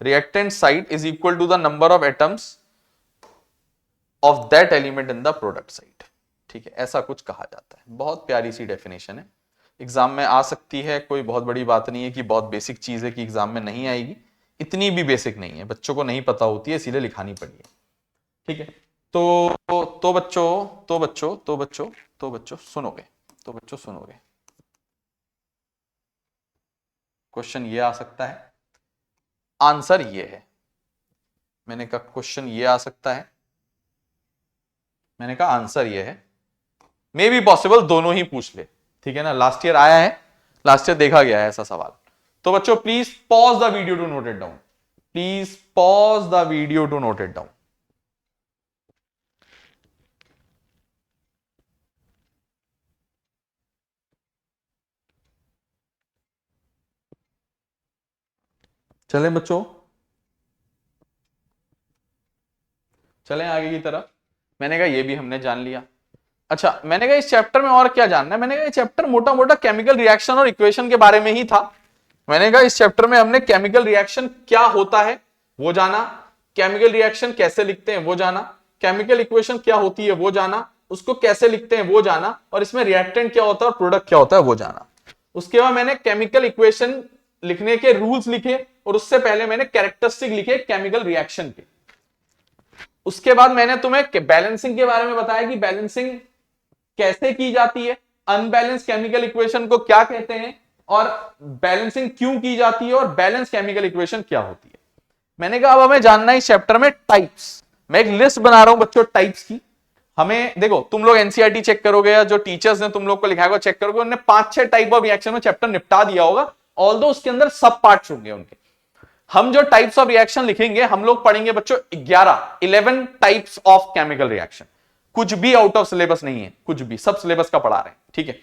reactant side is equal to the number of atoms of that element in the product side, ठीक है, ऐसा कुछ कहा जाता है। बहुत प्यारी सी डेफिनेशन है, एग्जाम में आ सकती है, कोई बहुत बड़ी बात नहीं है कि बहुत बेसिक चीज है कि एग्जाम में नहीं आएगी, इतनी भी बेसिक नहीं है, बच्चों को नहीं पता होती है इसीलिए लिखानी पड़ी है, ठीक है। तो बच्चों सुनोगे, क्वेश्चन ये आ सकता है, आंसर ये है। मैंने कहा क्वेश्चन ये आ सकता है, मैंने कहा आंसर ये है, मे बी पॉसिबल दोनों ही पूछ ले, ठीक है ना, लास्ट ईयर आया है, लास्ट ईयर देखा गया है ऐसा सवाल। तो बच्चों please pause the video to note it down, please pause the video to note it down. चलें बच्चों, चलें आगे की तरफ। मैंने कहा ये भी हमने जान लिया। अच्छा, मैंने कहा इस चैप्टर में और क्या जानना है? मैंने कहा ये चैप्टर मोटा मोटा केमिकल रिएक्शन और इक्वेशन के बारे में ही था। मैंने कहा इस चैप्टर में हमने केमिकल रिएक्शन क्या होता है वो जाना, केमिकल रिएक्शन कैसे लिखते हैं वो जाना, केमिकल इक्वेशन क्या होती है वो जाना, उसको कैसे लिखते हैं वो जाना, और इसमें रिएक्टेंट क्या होता है और प्रोडक्ट क्या होता है वो जाना। उसके बाद मैंने केमिकल इक्वेशन लिखने के रूल्स लिखे और उससे पहले मैंने कैरेक्टरिस्टिक लिखे केमिकल रिएक्शन के। उसके बाद मैंने तुम्हें बैलेंसिंग के बारे में बताया कि बैलेंसिंग कैसे की जाती है, अनबैलेंस केमिकल इक्वेशन को क्या कहते हैं, और बैलेंसिंग क्यों की जाती है, और बैलेंस केमिकल इक्वेशन क्या होती है। मैंने कहा अब हमें जानना है इस चैप्टर में टाइप्स। मैं एक लिस्ट बना रहा हूं बच्चों टाइप्स की। हमें देखो, तुम लोग एनसीईआरटी चेक करोगे या जो टीचर्स ने तुम लोग को लिखा होगा चेक करोगे, उन्होंने 5-6 टाइप ऑफ रिएक्शन में चैप्टर निपटा दिया होगा, ऑल्दो उसके अंदर सब पार्ट्स होंगे उनके। हम जो टाइप्स ऑफ रिएक्शन लिखेंगे, हम लोग पढ़ेंगे बच्चों 11 टाइप्स ऑफ केमिकल रिएक्शन। कुछ भी आउट ऑफ सिलेबस नहीं है, कुछ भी, सब सिलेबस का पढ़ा रहे हैं, ठीक है।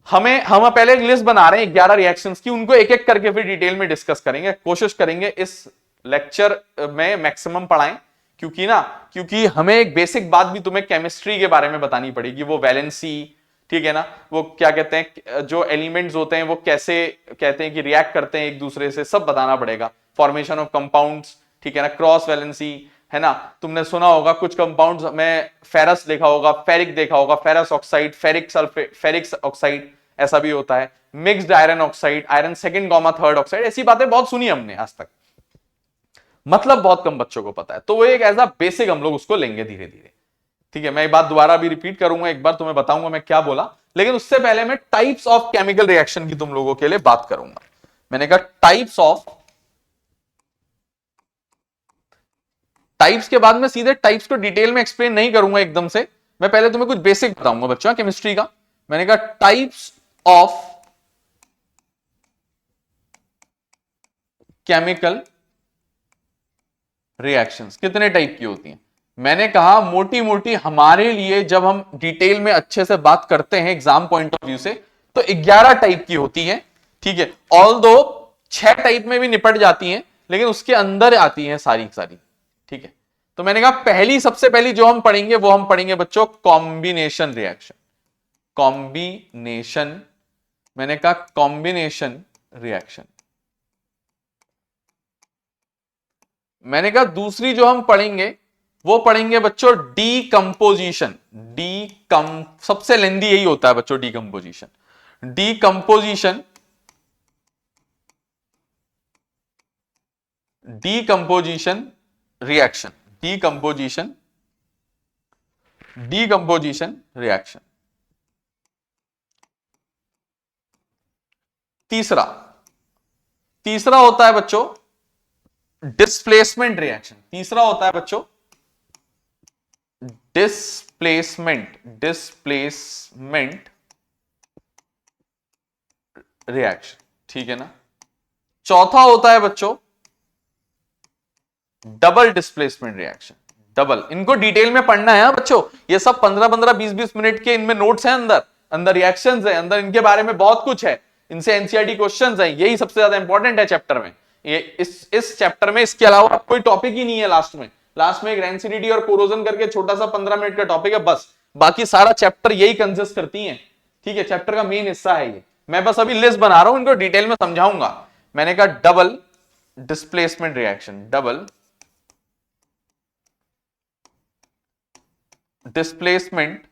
हम पहले एक लिस्ट बना रहे हैं 11 रिएक्शंस की, उनको एक एक करके फिर डिटेल में डिस्कस करेंगे। कोशिश करेंगे इस लेक्चर में मैक्सिमम पढ़ाएं, क्योंकि हमें एक बेसिक बात भी तुम्हें केमिस्ट्री के बारे में बतानी पड़ेगी, वो वैलेंसी, ठीक है ना, वो क्या कहते हैं, जो एलिमेंट्स होते हैं वो कैसे कहते हैं कि रिएक्ट करते हैं एक दूसरे से, सब बताना पड़ेगा। फॉर्मेशन ऑफ कंपाउंड्स, ठीक है ना, क्रॉस वैलेंसी, है ना। तुमने सुना होगा कुछ कंपाउंड्स में फेरस देखा होगा, फेरिक देखा होगा, ferrous oxide, ferric sulphate, ferric oxide, ऐसा भी होता है। Mixed iron oxide, iron second comma third oxide, ऐसी बातें बहुत सुनी हमने आज तक, मतलब बहुत कम बच्चों को पता है। तो वो एक ऐसा बेसिक हम लोग उसको लेंगे धीरे धीरे, ठीक है। मैं एक बात दोबारा भी रिपीट करूंगा, एक बार तुम्हें बताऊंगा मैं क्या बोला, लेकिन उससे पहले मैं टाइप्स ऑफ केमिकल रिएक्शन की तुम लोगों के लिए बात करूंगा। मैंने कहा टाइप्स के बाद में सीधे टाइप्स को डिटेल में एक्सप्लेन नहीं करूंगा एकदम से, मैं पहले तुम्हें कुछ बेसिक बताऊंगा बच्चों केमिस्ट्री का। मैंने कहा टाइप्स ऑफ केमिकल रिएक्शंस कितने टाइप की होती हैं। मैंने कहा मोटी मोटी हमारे लिए जब हम डिटेल में अच्छे से बात करते हैं एग्जाम पॉइंट ऑफ व्यू से, तो 11 टाइप की होती है, ठीक है। ऑल्दो 6 टाइप में भी निपट जाती हैं, लेकिन उसके अंदर आती हैं सारी सारी, ठीक है। तो मैंने कहा सबसे पहली जो हम पढ़ेंगे वो हम पढ़ेंगे बच्चों कॉम्बिनेशन रिएक्शन। कॉम्बिनेशन, मैंने कहा कॉम्बिनेशन रिएक्शन। मैंने कहा दूसरी जो हम पढ़ेंगे वो पढ़ेंगे बच्चों डीकंपोजिशन। सबसे लेंदी यही होता है बच्चों, डीकंपोजिशन रिएक्शन, डीकंपोजिशन रिएक्शन। तीसरा होता है बच्चों डिस्प्लेसमेंट रिएक्शन। तीसरा होता है बच्चों डिस्प्लेसमेंट रिएक्शन, ठीक है ना। चौथा होता है बच्चों डबल डिस्प्लेसमेंट रिएक्शन। डबल, इनको डिटेल में पढ़ना है बच्चों, ये सब 15-15 20-20 मिनट के इनमें नोट्स हैं, अंदर रिएक्शंस है, अंदर इनके बारे में बहुत कुछ है, इनसे एनसीईआरटी क्वेश्चंस हैं, यही सबसे ज्यादा इंपॉर्टेंट है चैप्टर में। ये इस चैप्टर में इसके अलावा कोई टॉपिक ही नहीं है। लास्ट में एक रेंसिडिटी और कोरोजन करके छोटा सा 15 मिनट का टॉपिक है बस, बाकी सारा चैप्टर यही कंसिस्ट करती है, ठीक है। चैप्टर का मेन हिस्सा है ये। मैं बस अभी लिस्ट बना रहा हूं, इनको डिटेल में समझाऊंगा। मैंने कहा double displacement reaction, double displacement,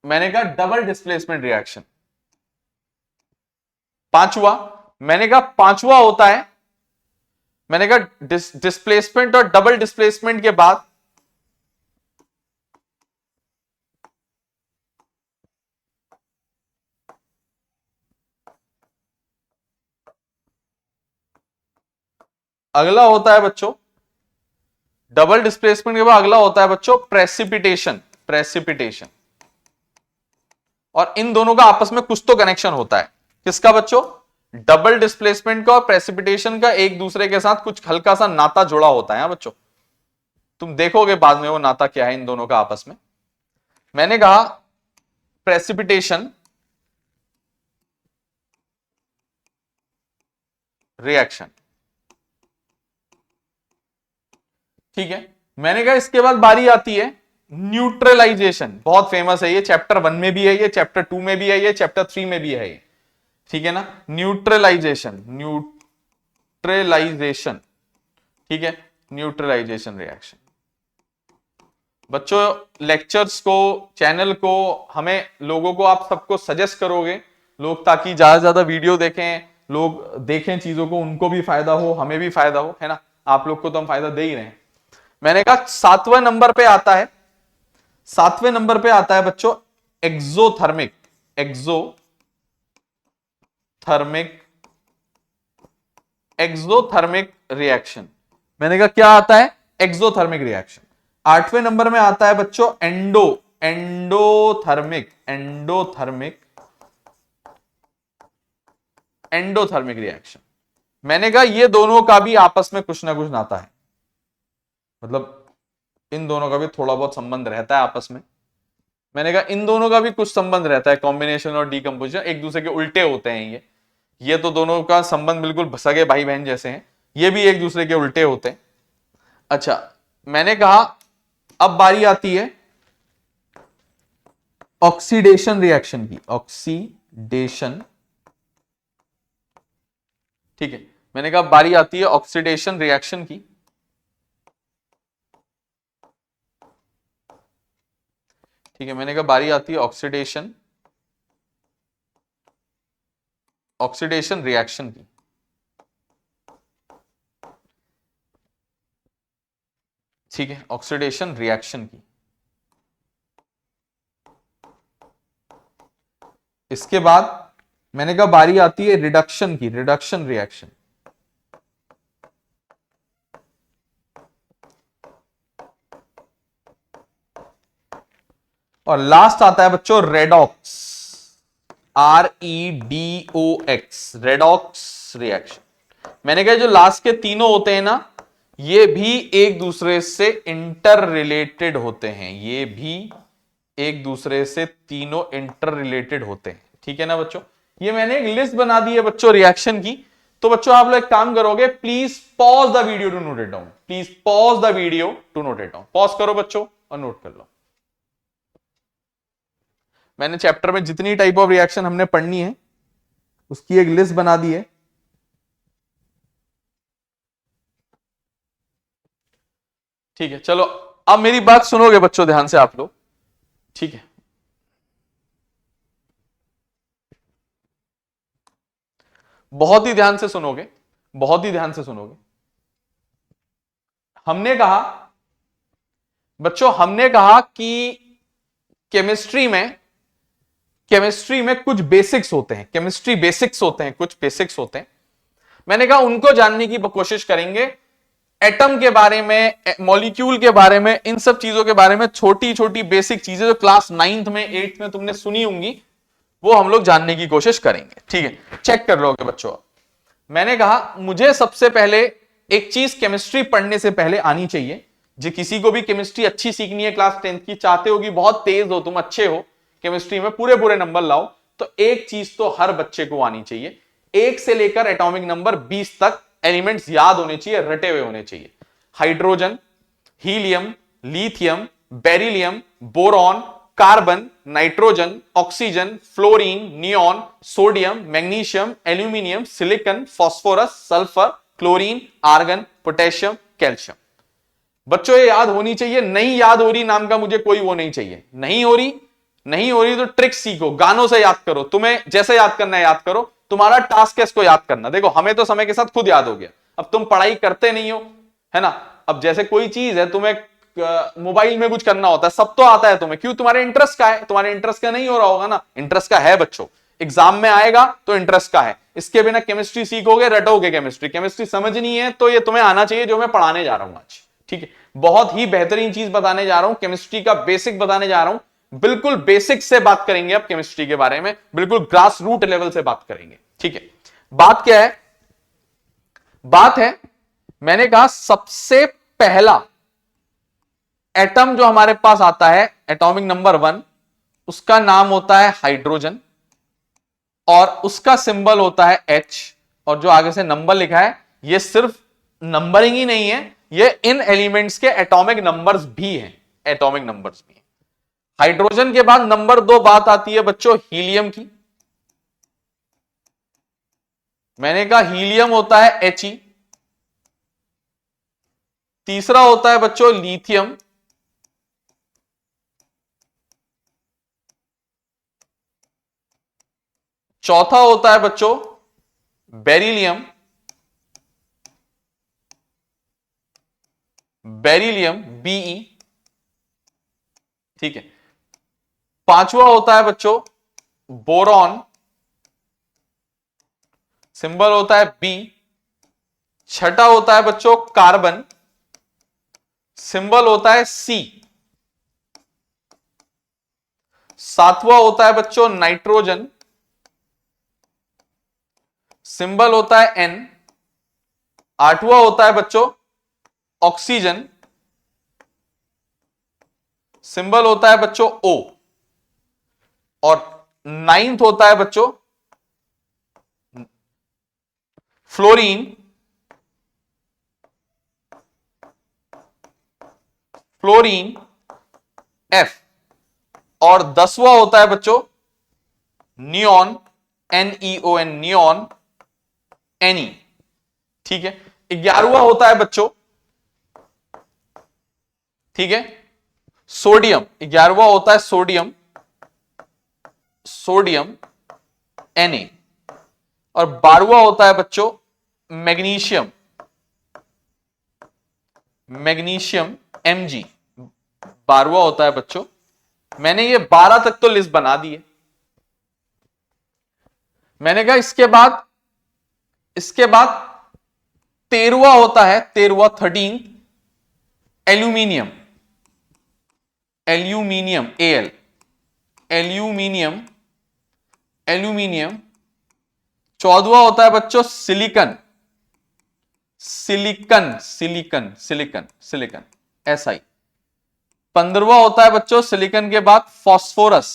मैंने कहा डबल डिस्प्लेसमेंट रिएक्शन। पांचवा होता है, मैंने कहा डिस्प्लेसमेंट और डबल डिस्प्लेसमेंट के बाद अगला होता है बच्चों, डबल डिस्प्लेसमेंट के बाद अगला होता है बच्चों प्रेसिपिटेशन। और इन दोनों का आपस में कुछ तो कनेक्शन होता है। किसका बच्चों? डबल डिस्प्लेसमेंट का और प्रेसिपिटेशन का एक दूसरे के साथ कुछ हल्का सा नाता जुड़ा होता है बच्चों, तुम देखोगे बाद में वो नाता क्या है इन दोनों का आपस में। मैंने कहा प्रेसिपिटेशन रिएक्शन, ठीक है। मैंने कहा इसके बाद बारी आती है न्यूट्रलाइजेशन। बहुत फेमस है ये, चैप्टर 1 में भी है ये, चैप्टर 2 में भी है ये, चैप्टर 3 में भी है ये, ठीक है ना। न्यूट्रलाइजेशन, ठीक है, न्यूट्रलाइजेशन रिएक्शन। बच्चों लेक्चर्स को, चैनल को, हमें लोगों को आप सबको सजेस्ट करोगे लोग, ताकि ज्यादा से ज्यादा वीडियो देखें, लोग देखें चीजों को, उनको भी फायदा हो, हमें भी फायदा हो, है ना। आप लोग को तो हम फायदा दे ही रहे हैं। मैंने कहा 7वें नंबर पे आता है, 7वें नंबर पे आता है बच्चों एक्सोथर्मिक, एक्सोथर्मिक रिएक्शन। मैंने कहा क्या आता है? Exothermic reaction. 8वें नंबर में आता है बच्चों एंडोथर्मिक रिएक्शन। मैंने कहा ये दोनों का भी आपस में कुछ ना कुछ नाता है, मतलब इन दोनों का भी थोड़ा बहुत संबंध रहता है आपस में। मैंने कहा इन दोनों का भी कुछ संबंध रहता है, कॉम्बिनेशन और डीकंपोजिशन एक दूसरे के उल्टे होते हैं। ये तो दोनों का संबंध बिल्कुल सगे भाई बहन जैसे हैं, ये भी एक दूसरे के उल्टे होते हैं। अच्छा, मैंने कहा अब बारी आती है ऑक्सीडेशन रिएक्शन की, ऑक्सीडेशन। ठीक है, मैंने कहा बारी आती है ऑक्सीडेशन रिएक्शन की। ठीक है, मैंने कहा बारी आती है ऑक्सीडेशन रिएक्शन की। ठीक है, ऑक्सीडेशन रिएक्शन की। इसके बाद मैंने कहा बारी आती है रिडक्शन की, रिडक्शन रिएक्शन। और लास्ट आता है बच्चों रेडॉक्स, REDOX, रेडॉक्स रिएक्शन। मैंने कहा जो लास्ट के तीनों होते हैं ना, ये भी एक दूसरे से इंटर रिलेटेड होते हैं, ये भी एक दूसरे से तीनों इंटर रिलेटेड होते हैं। ठीक है ना बच्चों, ये मैंने एक लिस्ट बना दी है बच्चों रिएक्शन की। तो बच्चों आप लोग एक काम करोगे, please pause the video to note it down, please pause the video to note it down. Pause करो बच्चों और नोट कर लो। मैंने चैप्टर में जितनी टाइप ऑफ रिएक्शन हमने पढ़नी है उसकी एक लिस्ट बना दी है। ठीक है, चलो अब मेरी बात सुनोगे बच्चों ध्यान से आप लोग। ठीक है, बहुत ही ध्यान से सुनोगे, बहुत ही ध्यान से सुनोगे। हमने कहा बच्चों, हमने कहा कि केमिस्ट्री में कुछ बेसिक्स होते हैं, केमिस्ट्री बेसिक्स होते हैं, कुछ बेसिक्स होते हैं। मैंने कहा उनको जानने की कोशिश करेंगे। एटम के बारे में, मॉलिक्यूल के बारे में, इन सब चीजों के बारे में छोटी छोटी बेसिक चीजें जो क्लास 9th में 8th में तुमने सुनी होंगी, वो हम लोग जानने की कोशिश करेंगे। ठीक है, चेक कर लोगे बच्चों। मैंने कहा मुझे सबसे पहले एक चीज केमिस्ट्री पढ़ने से पहले आनी चाहिए। जो किसी को भी केमिस्ट्री अच्छी सीखनी है, क्लास 10th की, चाहते हो कि बहुत तेज हो तुम, अच्छे हो केमिस्ट्री में, पूरे पूरे नंबर लाओ, तो एक चीज तो हर बच्चे को आनी चाहिए। 1 से लेकर एटॉमिक नंबर 20 तक एलिमेंट्स याद होने चाहिए, रटे हुए होने चाहिए। Hydrogen, helium, lithium, beryllium, boron, carbon, nitrogen, oxygen, fluorine, neon, sodium, magnesium, aluminium, silicon, phosphorus, sulphur, chlorine, argon, potassium, calcium. बच्चों ये याद होनी चाहिए। नहीं याद हो रही नाम का मुझे कोई वो नहीं चाहिए। नहीं हो रही तो ट्रिक सीखो, गानों से याद करो, तुम्हें जैसे याद करना है याद करो, तुम्हारा टास्क है इसको याद करना। देखो हमें तो समय के साथ खुद याद हो गया, अब तुम पढ़ाई करते नहीं हो, है ना। अब जैसे कोई चीज है, तुम्हें मोबाइल में कुछ करना होता है, सब तो आता है तुम्हें, क्यों? तुम्हारे इंटरेस्ट का है। तुम्हारे इंटरेस्ट का नहीं हो रहा होगा ना, इंटरेस्ट का है बच्चों, एग्जाम में आएगा तो इंटरेस्ट का है। इसके बिना केमिस्ट्री सीखोगे, रटोगे केमिस्ट्री समझनी है तो ये तुम्हें आना चाहिए जो मैं पढ़ाने जा रहा हूं आज। ठीक है, बहुत ही बेहतरीन चीज बताने जा रहा हूं, केमिस्ट्री का बेसिक बताने जा रहा हूं। बिल्कुल बेसिक से बात करेंगे अब केमिस्ट्री के बारे में, बिल्कुल ग्रास रूट लेवल से बात करेंगे। ठीक है, बात क्या है? बात है, मैंने कहा सबसे पहला एटम जो हमारे पास आता है, एटॉमिक नंबर 1, उसका नाम होता है हाइड्रोजन और उसका सिंबल होता है H। और जो आगे से नंबर लिखा है, ये सिर्फ नंबरिंग ही नहीं है, ये इन एलिमेंट्स के एटॉमिक नंबर्स भी हैं, एटॉमिक नंबर्स भी हैं। हाइड्रोजन के बाद नंबर 2 बात आती है बच्चों हीलियम की। मैंने कहा हीलियम होता है He। तीसरा होता है बच्चों लिथियम। चौथा होता है बच्चों बेरिलियम। बेरिलियम Be, ठीक है। पांचवा होता है बच्चों बोरॉन, सिंबल होता है B। छठा होता है बच्चों कार्बन, सिंबल होता है C। सातवां होता है बच्चों नाइट्रोजन, सिंबल होता है N। आठवां होता है बच्चों ऑक्सीजन, सिंबल होता है बच्चों O। और नाइन्थ होता है बच्चों फ्लोरीन, फ्लोरीन F। और 10वां होता है बच्चों नियॉन, NEON, नियॉन Ne, ठीक है। 11वां होता है बच्चों, ठीक है, सोडियम। 11वां होता है सोडियम, सोडियम Na। और 12वां होता है बच्चों मैग्नीशियम, मैग्नीशियम Mg। 12वां होता है बच्चों, मैंने ये 12 तक तो लिस्ट बना दी है। मैंने कहा इसके बाद 13वां होता है, 13वां 13 aluminium, aluminium Al, aluminium, aluminium. 14वां होता है बच्चों silicon, silicon, silicon, silicon, silicon Si। 15वां होता है बच्चों सिलिकन के बाद फास्फोरस,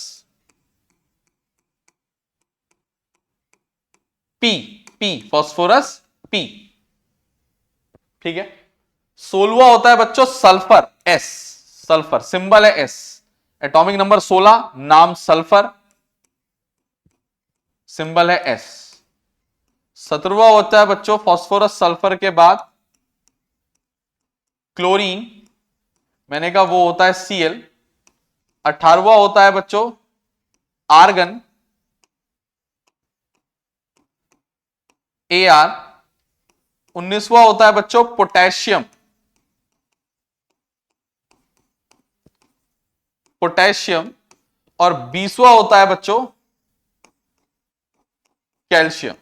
P, फास्फोरस P, ठीक है। 16वां होता है बच्चों सल्फर, S, सल्फर, सिंबल है S। एटॉमिक नंबर 16, नाम सल्फर, सिंबल है S। 17वां होता है बच्चों फास्फोरस सल्फर के बाद क्लोरीन, मैंने कहा वो होता है Cl। 18वां होता है बच्चों आर्गन, Ar। 19वां होता है बच्चों पोटेशियम, पोटेशियम। और 20वां होता है बच्चों कैल्शियम,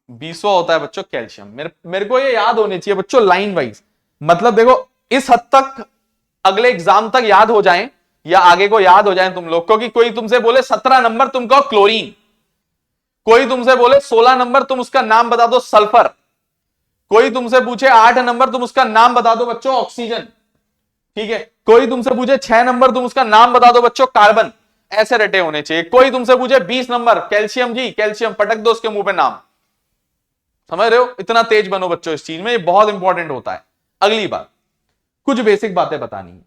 20वां होता है बच्चों कैल्शियम। मेरे को ये याद होने चाहिए बच्चों लाइन वाइज, मतलब देखो इस हद तक अगले एग्जाम तक याद हो जाएं या आगे को याद हो जाएं तुम लोग, क्योंकि कोई तुमसे बोले 17 नंबर तुम कहो क्लोरीन, कोई तुमसे बोले 16 नंबर तुम उसका नाम बता दो सल्फर, कोई तुमसे पूछे 8 नंबर तुम उसका नाम बता दो बच्चों ऑक्सीजन, ठीक है। कोई तुमसे पूछे 6 नंबर तुम उसका नाम बता दो बच्चों कार्बन, ऐसे रटे होने चाहिए। कोई तुमसे पूछे 20 नंबर कैल्शियम, जी कैल्शियम, पटक दो उसके मुंह पे नाम। समझ रहे हो, इतना तेज बनो बच्चों इस चीज में, ये बहुत इंपॉर्टेंट होता है। अगली बात कुछ बेसिक बातें बतानी है,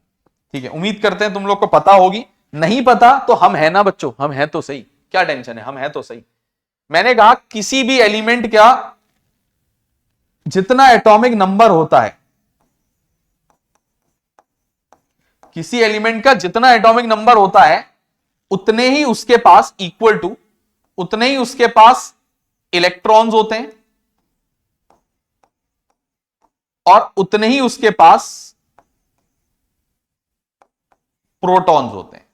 ठीक है। उम्मीद करते हैं तुम लोग को पता होगी, नहीं पता तो हम है ना बच्चों, हम है तो सही, क्या टेंशन है, हम है तो सही। मैंने कहा किसी भी एलिमेंट का जितना एटॉमिक नंबर होता है, किसी एलिमेंट का जितना एटॉमिक नंबर होता है उतने ही उसके पास इक्वल टू, उतने ही उसके पास इलेक्ट्रॉन्स होते हैं और उतने ही उसके पास प्रोटॉन्स होते हैं।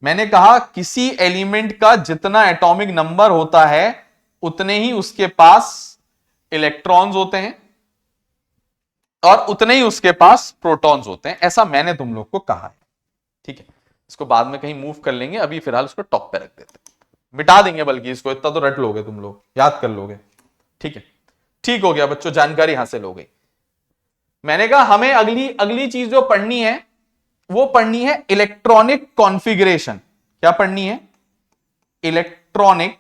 मैंने कहा किसी एलिमेंट का जितना एटॉमिक नंबर होता है उतने ही उसके पास इलेक्ट्रॉन्स होते हैं और उतने ही उसके पास प्रोटॉन्स होते हैं, ऐसा मैंने तुम लोग को कहा है, ठीक है। इसको बाद में कहीं मूव कर लेंगे, अभी फिलहाल इसको टॉप पे रख देते हैं, मिटा देंगे बल्कि इसको, इतना तो रट लोगे तुम लोग, याद कर लोगे, ठीक है। ठीक हो गया बच्चों, जानकारी हासिल हो गई। मैंने कहा हमें अगली अगली चीज जो पढ़नी है वो पढ़नी है इलेक्ट्रॉनिक कॉन्फ़िगरेशन। क्या पढ़नी है? इलेक्ट्रॉनिक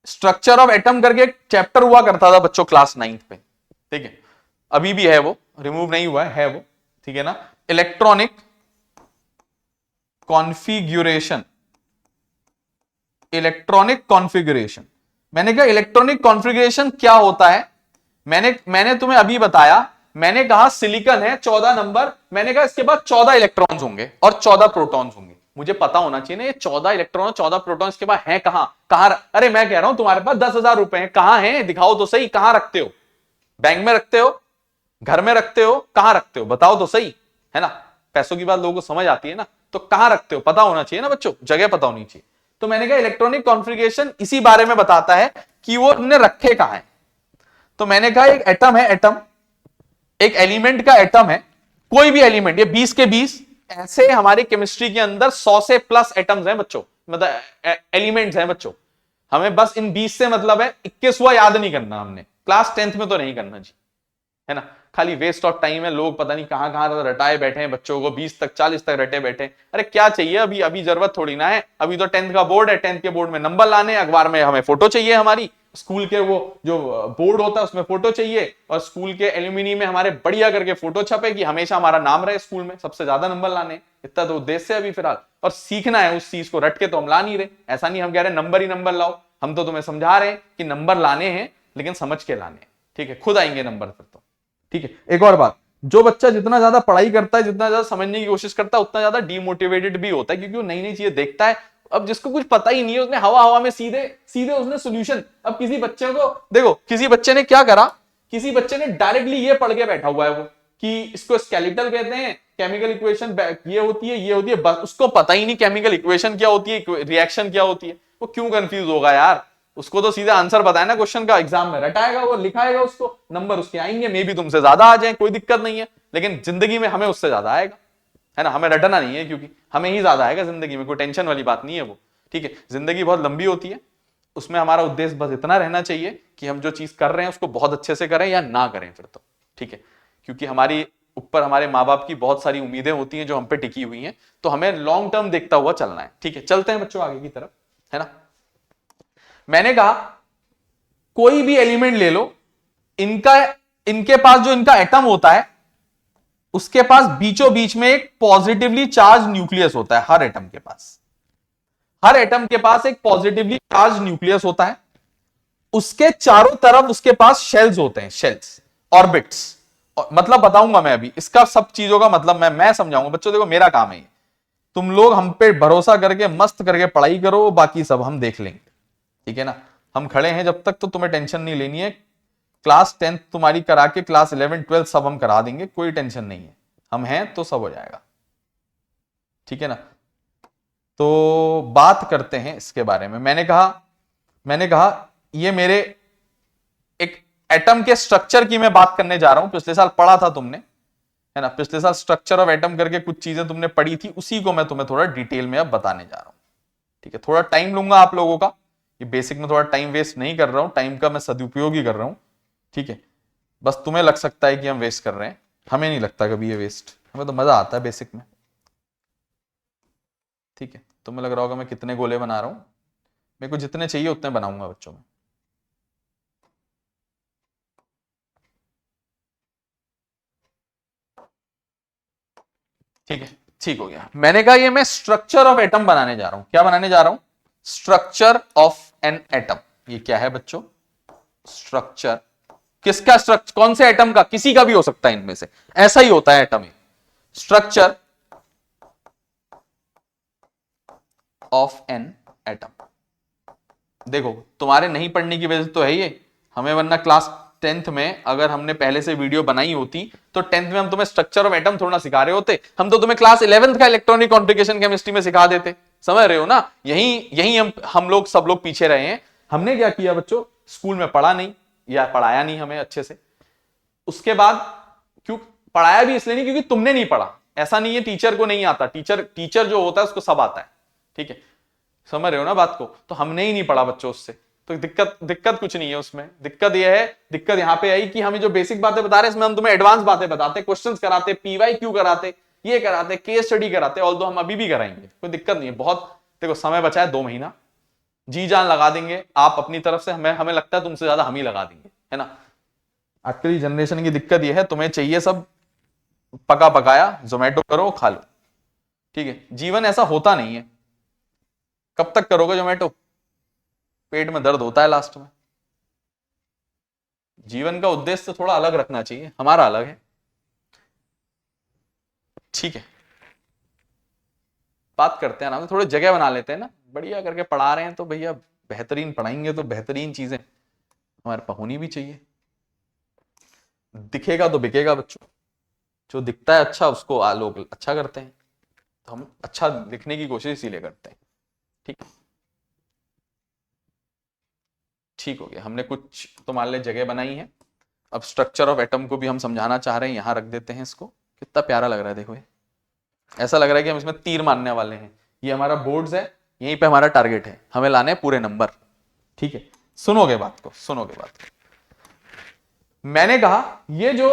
स्ट्रक्चर ऑफ एटम करके एक चैप्टर हुआ करता था बच्चों क्लास 9th पे, ठीक है। अभी भी है वो, रिमूव नहीं हुआ है वो, ठीक है ना। Electronic configuration, electronic configuration. मैंने कहा इलेक्ट्रॉनिक कॉन्फ़िगरेशन क्या होता है, मैंने तुम्हें अभी बताया। मैंने कहा सिलिकॉन है 14 नंबर, मैंने कहा इसके बाद 14 इलेक्ट्रॉन्स होंगे और 14 प्रोटॉन्स होंगे। मुझे पता होना चाहिए ना ये 14 इलेक्ट्रॉन 14 प्रोटॉन इसके बाद है कहां? अरे मैं कह रहा हूं तुम्हारे पास 10,000 रुपए हैं, कहां है? दिखाओ तो सही, कहां रखते हो? बैंक में रखते हो, घर में रखते हो, कहां रखते हो बताओ तो सही, है ना। पैसों की बात लोगों को समझ आती है ना, तो कहां रखते हो पता होना चाहिए ना बच्चों, जगह पता होनी चाहिए। तो मैंने कहा इलेक्ट्रॉनिक कॉन्फ़िगरेशन इसी बारे में बताता है कि वो तुमने रखे कहां है। तो मैंने कहा एक एटम है, एटम एक एलिमेंट का एटम है, कोई भी एलिमेंट, ये 20 के 20 ऐसे हमारी केमिस्ट्री के अंदर 100 से प्लस एटम्स हैं बच्चों, मतलब एलिमेंट्स हैं बच्चों। हमें बस इन 20 से मतलब है, 21वां याद नहीं करना हमने, क्लास 10th में तो नहीं करना जी, है ना। खाली वेस्ट ऑफ टाइम है, लोग पता नहीं कहां कहां रटाए बैठे हैं बच्चों को, 20 तक 40 तक रटे बैठे। अरे क्या चाहिए अभी, अभी जरूरत थोड़ी ना है, अभी तो 10th का बोर्ड है, 10th के बोर्ड में नंबर लाने, अखबार में हमें फोटो चाहिए, हमारी स्कूल के वो जो बोर्ड होता है उसमें फोटो चाहिए, और स्कूल के एल्यूमिनी में हमारे बढ़िया करके फोटो छपे कि हमेशा हमारा नाम रहे स्कूल में, सबसे ज्यादा नंबर लाने, इतना तो उद्देश्य है अभी फिलहाल। और सीखना है उस चीज को, रट के तो हम ला नहीं रहे, ऐसा नहीं हम कह रहे नंबर ही नंबर लाओ, हम तो तुम्हें समझा रहे हैं कि नंबर लाने हैं लेकिन समझ के लाने हैं, ठीक है, खुद आएंगे नंबर फिर तो, ठीक है। एक और बात, जो बच्चा जितना ज्यादा पढ़ाई करता है, जितना ज्यादा समझने की कोशिश करता है, उतना ज्यादा डीमोटिवेटेड भी होता है, क्योंकि वो नई नई चीजें देखता है। अब जिसको कुछ पता ही नहीं है, उसने हवा हवा में सीधे सीधे उसने सोल्यूशन, अब किसी बच्चे को देखो, किसी बच्चे ने क्या करा, किसी बच्चे ने डायरेक्टली ये पढ़ के बैठा हुआ है वो कि इसको स्केलेटल कहते हैं, केमिकल इक्वेशन ये होती है, ये होती है, बस उसको पता ही नहीं केमिकल इक्वेशन क्या होती है, रिएक्शन क्या होती है, वो क्यों कंफ्यूज होगा यार। उसको तो सीधा आंसर बताया ना क्वेश्चन का, एग्जाम में रटाएगा वो, लिखाएगा, उसको नंबर उसके आएंगे, मे बी तुमसे ज्यादा आ जाए, कोई दिक्कत नहीं है, लेकिन जिंदगी में हमें उससे ज्यादा आएगा, है ना। हमें रटना नहीं है, क्योंकि हमें ही ज्यादा आएगा जिंदगी में, कोई टेंशन वाली बात नहीं है वो, ठीक है। जिंदगी बहुत लंबी होती है, उसमें हमारा उद्देश्य बस इतना रहना चाहिए कि हम जो चीज कर रहे हैं उसको बहुत अच्छे से करें या ना करें फिर तो, ठीक है। क्योंकि हमारी ऊपर हमारे माँ बाप की बहुत सारी उम्मीदें होती हैं जो हम पे टिकी हुई हैं, तो हमें लॉन्ग टर्म देखता हुआ चलना है, ठीक है। चलते हैं बच्चों आगे की तरफ, है ना। मैंने कहा कोई भी एलिमेंट ले लो, इनका इनके पास जो इनका एटम होता है, उसके पास बीचों बीच में एक पॉजिटिवली चार्ज न्यूक्लियस होता है, हर एटम के पास, हर एटम के पास एक पॉजिटिवली चार्ज न्यूक्लियस होता है। उसके चारों तरफ उसके पास शेल्स होते हैं, शेल्स, ऑर्बिट्स। मतलब बताऊंगा मैं अभी इसका सब चीजों का मतलब, मैं समझाऊंगा बच्चों, देखो मेरा काम है ये, तुम लोग हम पे भरोसा करके मस्त करके पढ़ाई करो, बाकी सब हम देख लेंगे, ठीक है ना। हम खड़े हैं जब तक, तो तुम्हें टेंशन नहीं लेनी है। क्लास 10th तुम्हारी करा के क्लास 11 12 सब हम करा देंगे, कोई टेंशन नहीं है, हम हैं तो सब हो जाएगा, ठीक है ना। तो बात करते हैं इसके बारे में। मैंने कहा ये मेरे एक एटम के स्ट्रक्चर की मैं बात करने जा रहा हूं, पिछले साल पढ़ा था तुमने, है ना, पिछले साल स्ट्रक्चर ऑफ एटम करके कुछ चीजें तुमने पढ़ी थी, उसी को मैं तुम्हें थोड़ा डिटेल में अब बताने जा रहा हूं, ठीक है। थोड़ा टाइम लूंगा आप लोगों का, ये बेसिक में थोड़ा टाइम वेस्ट नहीं कर रहा हूं, टाइम का मैं सदुपयोग ही कर रहा हूं, ठीक है। बस तुम्हें लग सकता है कि हम वेस्ट कर रहे हैं, हमें नहीं लगता कभी ये वेस्ट, हमें तो मजा आता है बेसिक में, ठीक है। तुम्हें लग रहा होगा मैं कितने गोले बना रहा हूं, मेरे को जितने चाहिए उतने बनाऊंगा बच्चों में, ठीक है। ठीक हो गया। मैंने कहा ये मैं स्ट्रक्चर ऑफ एटम बनाने जा रहा हूं, क्या बनाने जा रहा हूं, स्ट्रक्चर ऑफ एन एटम। ये क्या है बच्चों, स्ट्रक्चर, किसका स्ट्रक्चर, कौन से एटम का, किसी का भी हो सकता है इनमें से, ऐसा ही होता है atom, structure of an atom. देखो तुम्हारे नहीं पढ़ने की वजह से तो है ये, हमें वरना क्लास 10th में अगर हमने पहले से वीडियो बनाई होती तो 10th में हम तुम्हें स्ट्रक्चर ऑफ एटम थोड़ा सिखा रहे होते, हम तो तुम्हें क्लास 11th का इलेक्ट्रॉनिक कॉन्फ़िगरेशन केमिस्ट्री में सिखा देते, समझ रहे हो ना। यही यही हम लोग सब लोग पीछे रहे हैं। हमने क्या किया बच्चों, स्कूल में पढ़ा नहीं या पढ़ाया नहीं हमें अच्छे से, उसके बाद क्यों पढ़ाया भी इसलिए नहीं क्योंकि तुमने नहीं पढ़ा, ऐसा नहीं है टीचर को नहीं आता, टीचर जो होता है उसको सब आता है, ठीक है, समझ रहे हो ना बात को। तो हमने ही नहीं पढ़ा बच्चों उससे, तो दिक्कत कुछ नहीं है उसमें। दिक्कत यह है, दिक्कत यहां पे आई कि हमें जो बेसिक बातें बता रहे हैं इसमें हम तुम्हें एडवांस बातें बताते, क्वेश्चंस कराते, पीवाईक्यू कराते, ये कराते, केस स्टडी कराते, ऑल्दो हम अभी भी कराएंगे, कोई दिक्कत नहीं है। बहुत देखो समय बचा है 2 महीना, जी जान लगा देंगे आप अपनी तरफ से, हमें लगता है तुमसे ज्यादा हम ही लगा देंगे, है ना। आजकल जनरेशन की दिक्कत यह है, तुम्हें चाहिए सब पका पकाया, जोमेटो करो खा लो, ठीक है। जीवन ऐसा होता नहीं है, कब तक करोगे जोमेटो, पेट में दर्द होता है लास्ट में। जीवन का उद्देश्य तो थोड़ा अलग रखना चाहिए, हमारा अलग है, ठीक है। बात करते हैं ना, थोड़ी जगह बना लेते हैं ना, बढ़िया करके पढ़ा रहे हैं तो भैया बेहतरीन पढ़ाएंगे तो बेहतरीन चीजें हमारे पास होनी भी चाहिए। दिखेगा तो बिकेगा बच्चों, जो दिखता है अच्छा उसको लोग अच्छा करते हैं, तो हम अच्छा दिखने की कोशिश इसीलिए करते हैं। ठीक, ठीक हो गया। हमने कुछ तो मान ले जगह बनाई है। अब स्ट्रक्चर ऑफ एटम को भी हम समझाना चाह रहे हैं, यहां रख देते हैं इसको। कितना प्यारा लग रहा है देखो, ये ऐसा लग रहा है कि हम इसमें तीर मारने वाले हैं। ये हमारा बोर्ड्स है, यहीं पे हमारा टारगेट है, हमें लाने हैं पूरे नंबर। ठीक है, सुनोगे बात को, सुनोगे बात को। मैंने कहा ये जो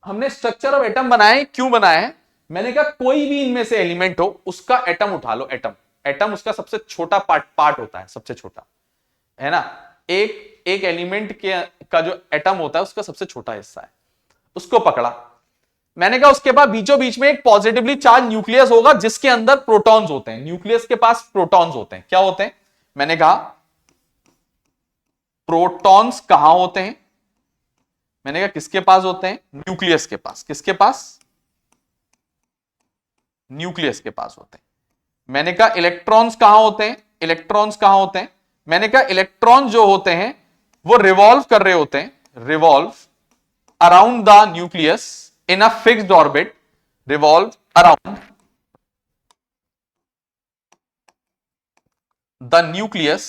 हमने स्ट्रक्चर ऑफ एटम बनाए, क्यों बनाए हैं? मैंने कहा कोई भी इनमें से एलिमेंट हो उसका एटम उठा लो। एटम, एटम उसका सबसे छोटा पार्ट होता है, सबसे छोटा, है ना। एक एक एलिमेंट के का जो एटम होता है उसका सबसे छोटा हिस्सा है, उसको पकड़ा। मैंने कहा उसके बाद बीचों बीच में एक पॉजिटिवली चार्ज न्यूक्लियस होगा जिसके अंदर प्रोटॉन्स होते हैं। न्यूक्लियस के पास प्रोटॉन्स होते हैं। क्या होते हैं? मैंने कहा प्रोटॉन्स कहां होते हैं? मैंने कहा किसके पास होते हैं? न्यूक्लियस के पास। किसके पास? न्यूक्लियस के पास होते हैं। मैंने कहा इलेक्ट्रॉन्स कहां होते हैं? इलेक्ट्रॉन्स कहां होते हैं? मैंने कहा इलेक्ट्रॉन जो होते हैं वो रिवॉल्व कर रहे होते हैं, revolve around the nucleus in a fixed orbit, revolve around the nucleus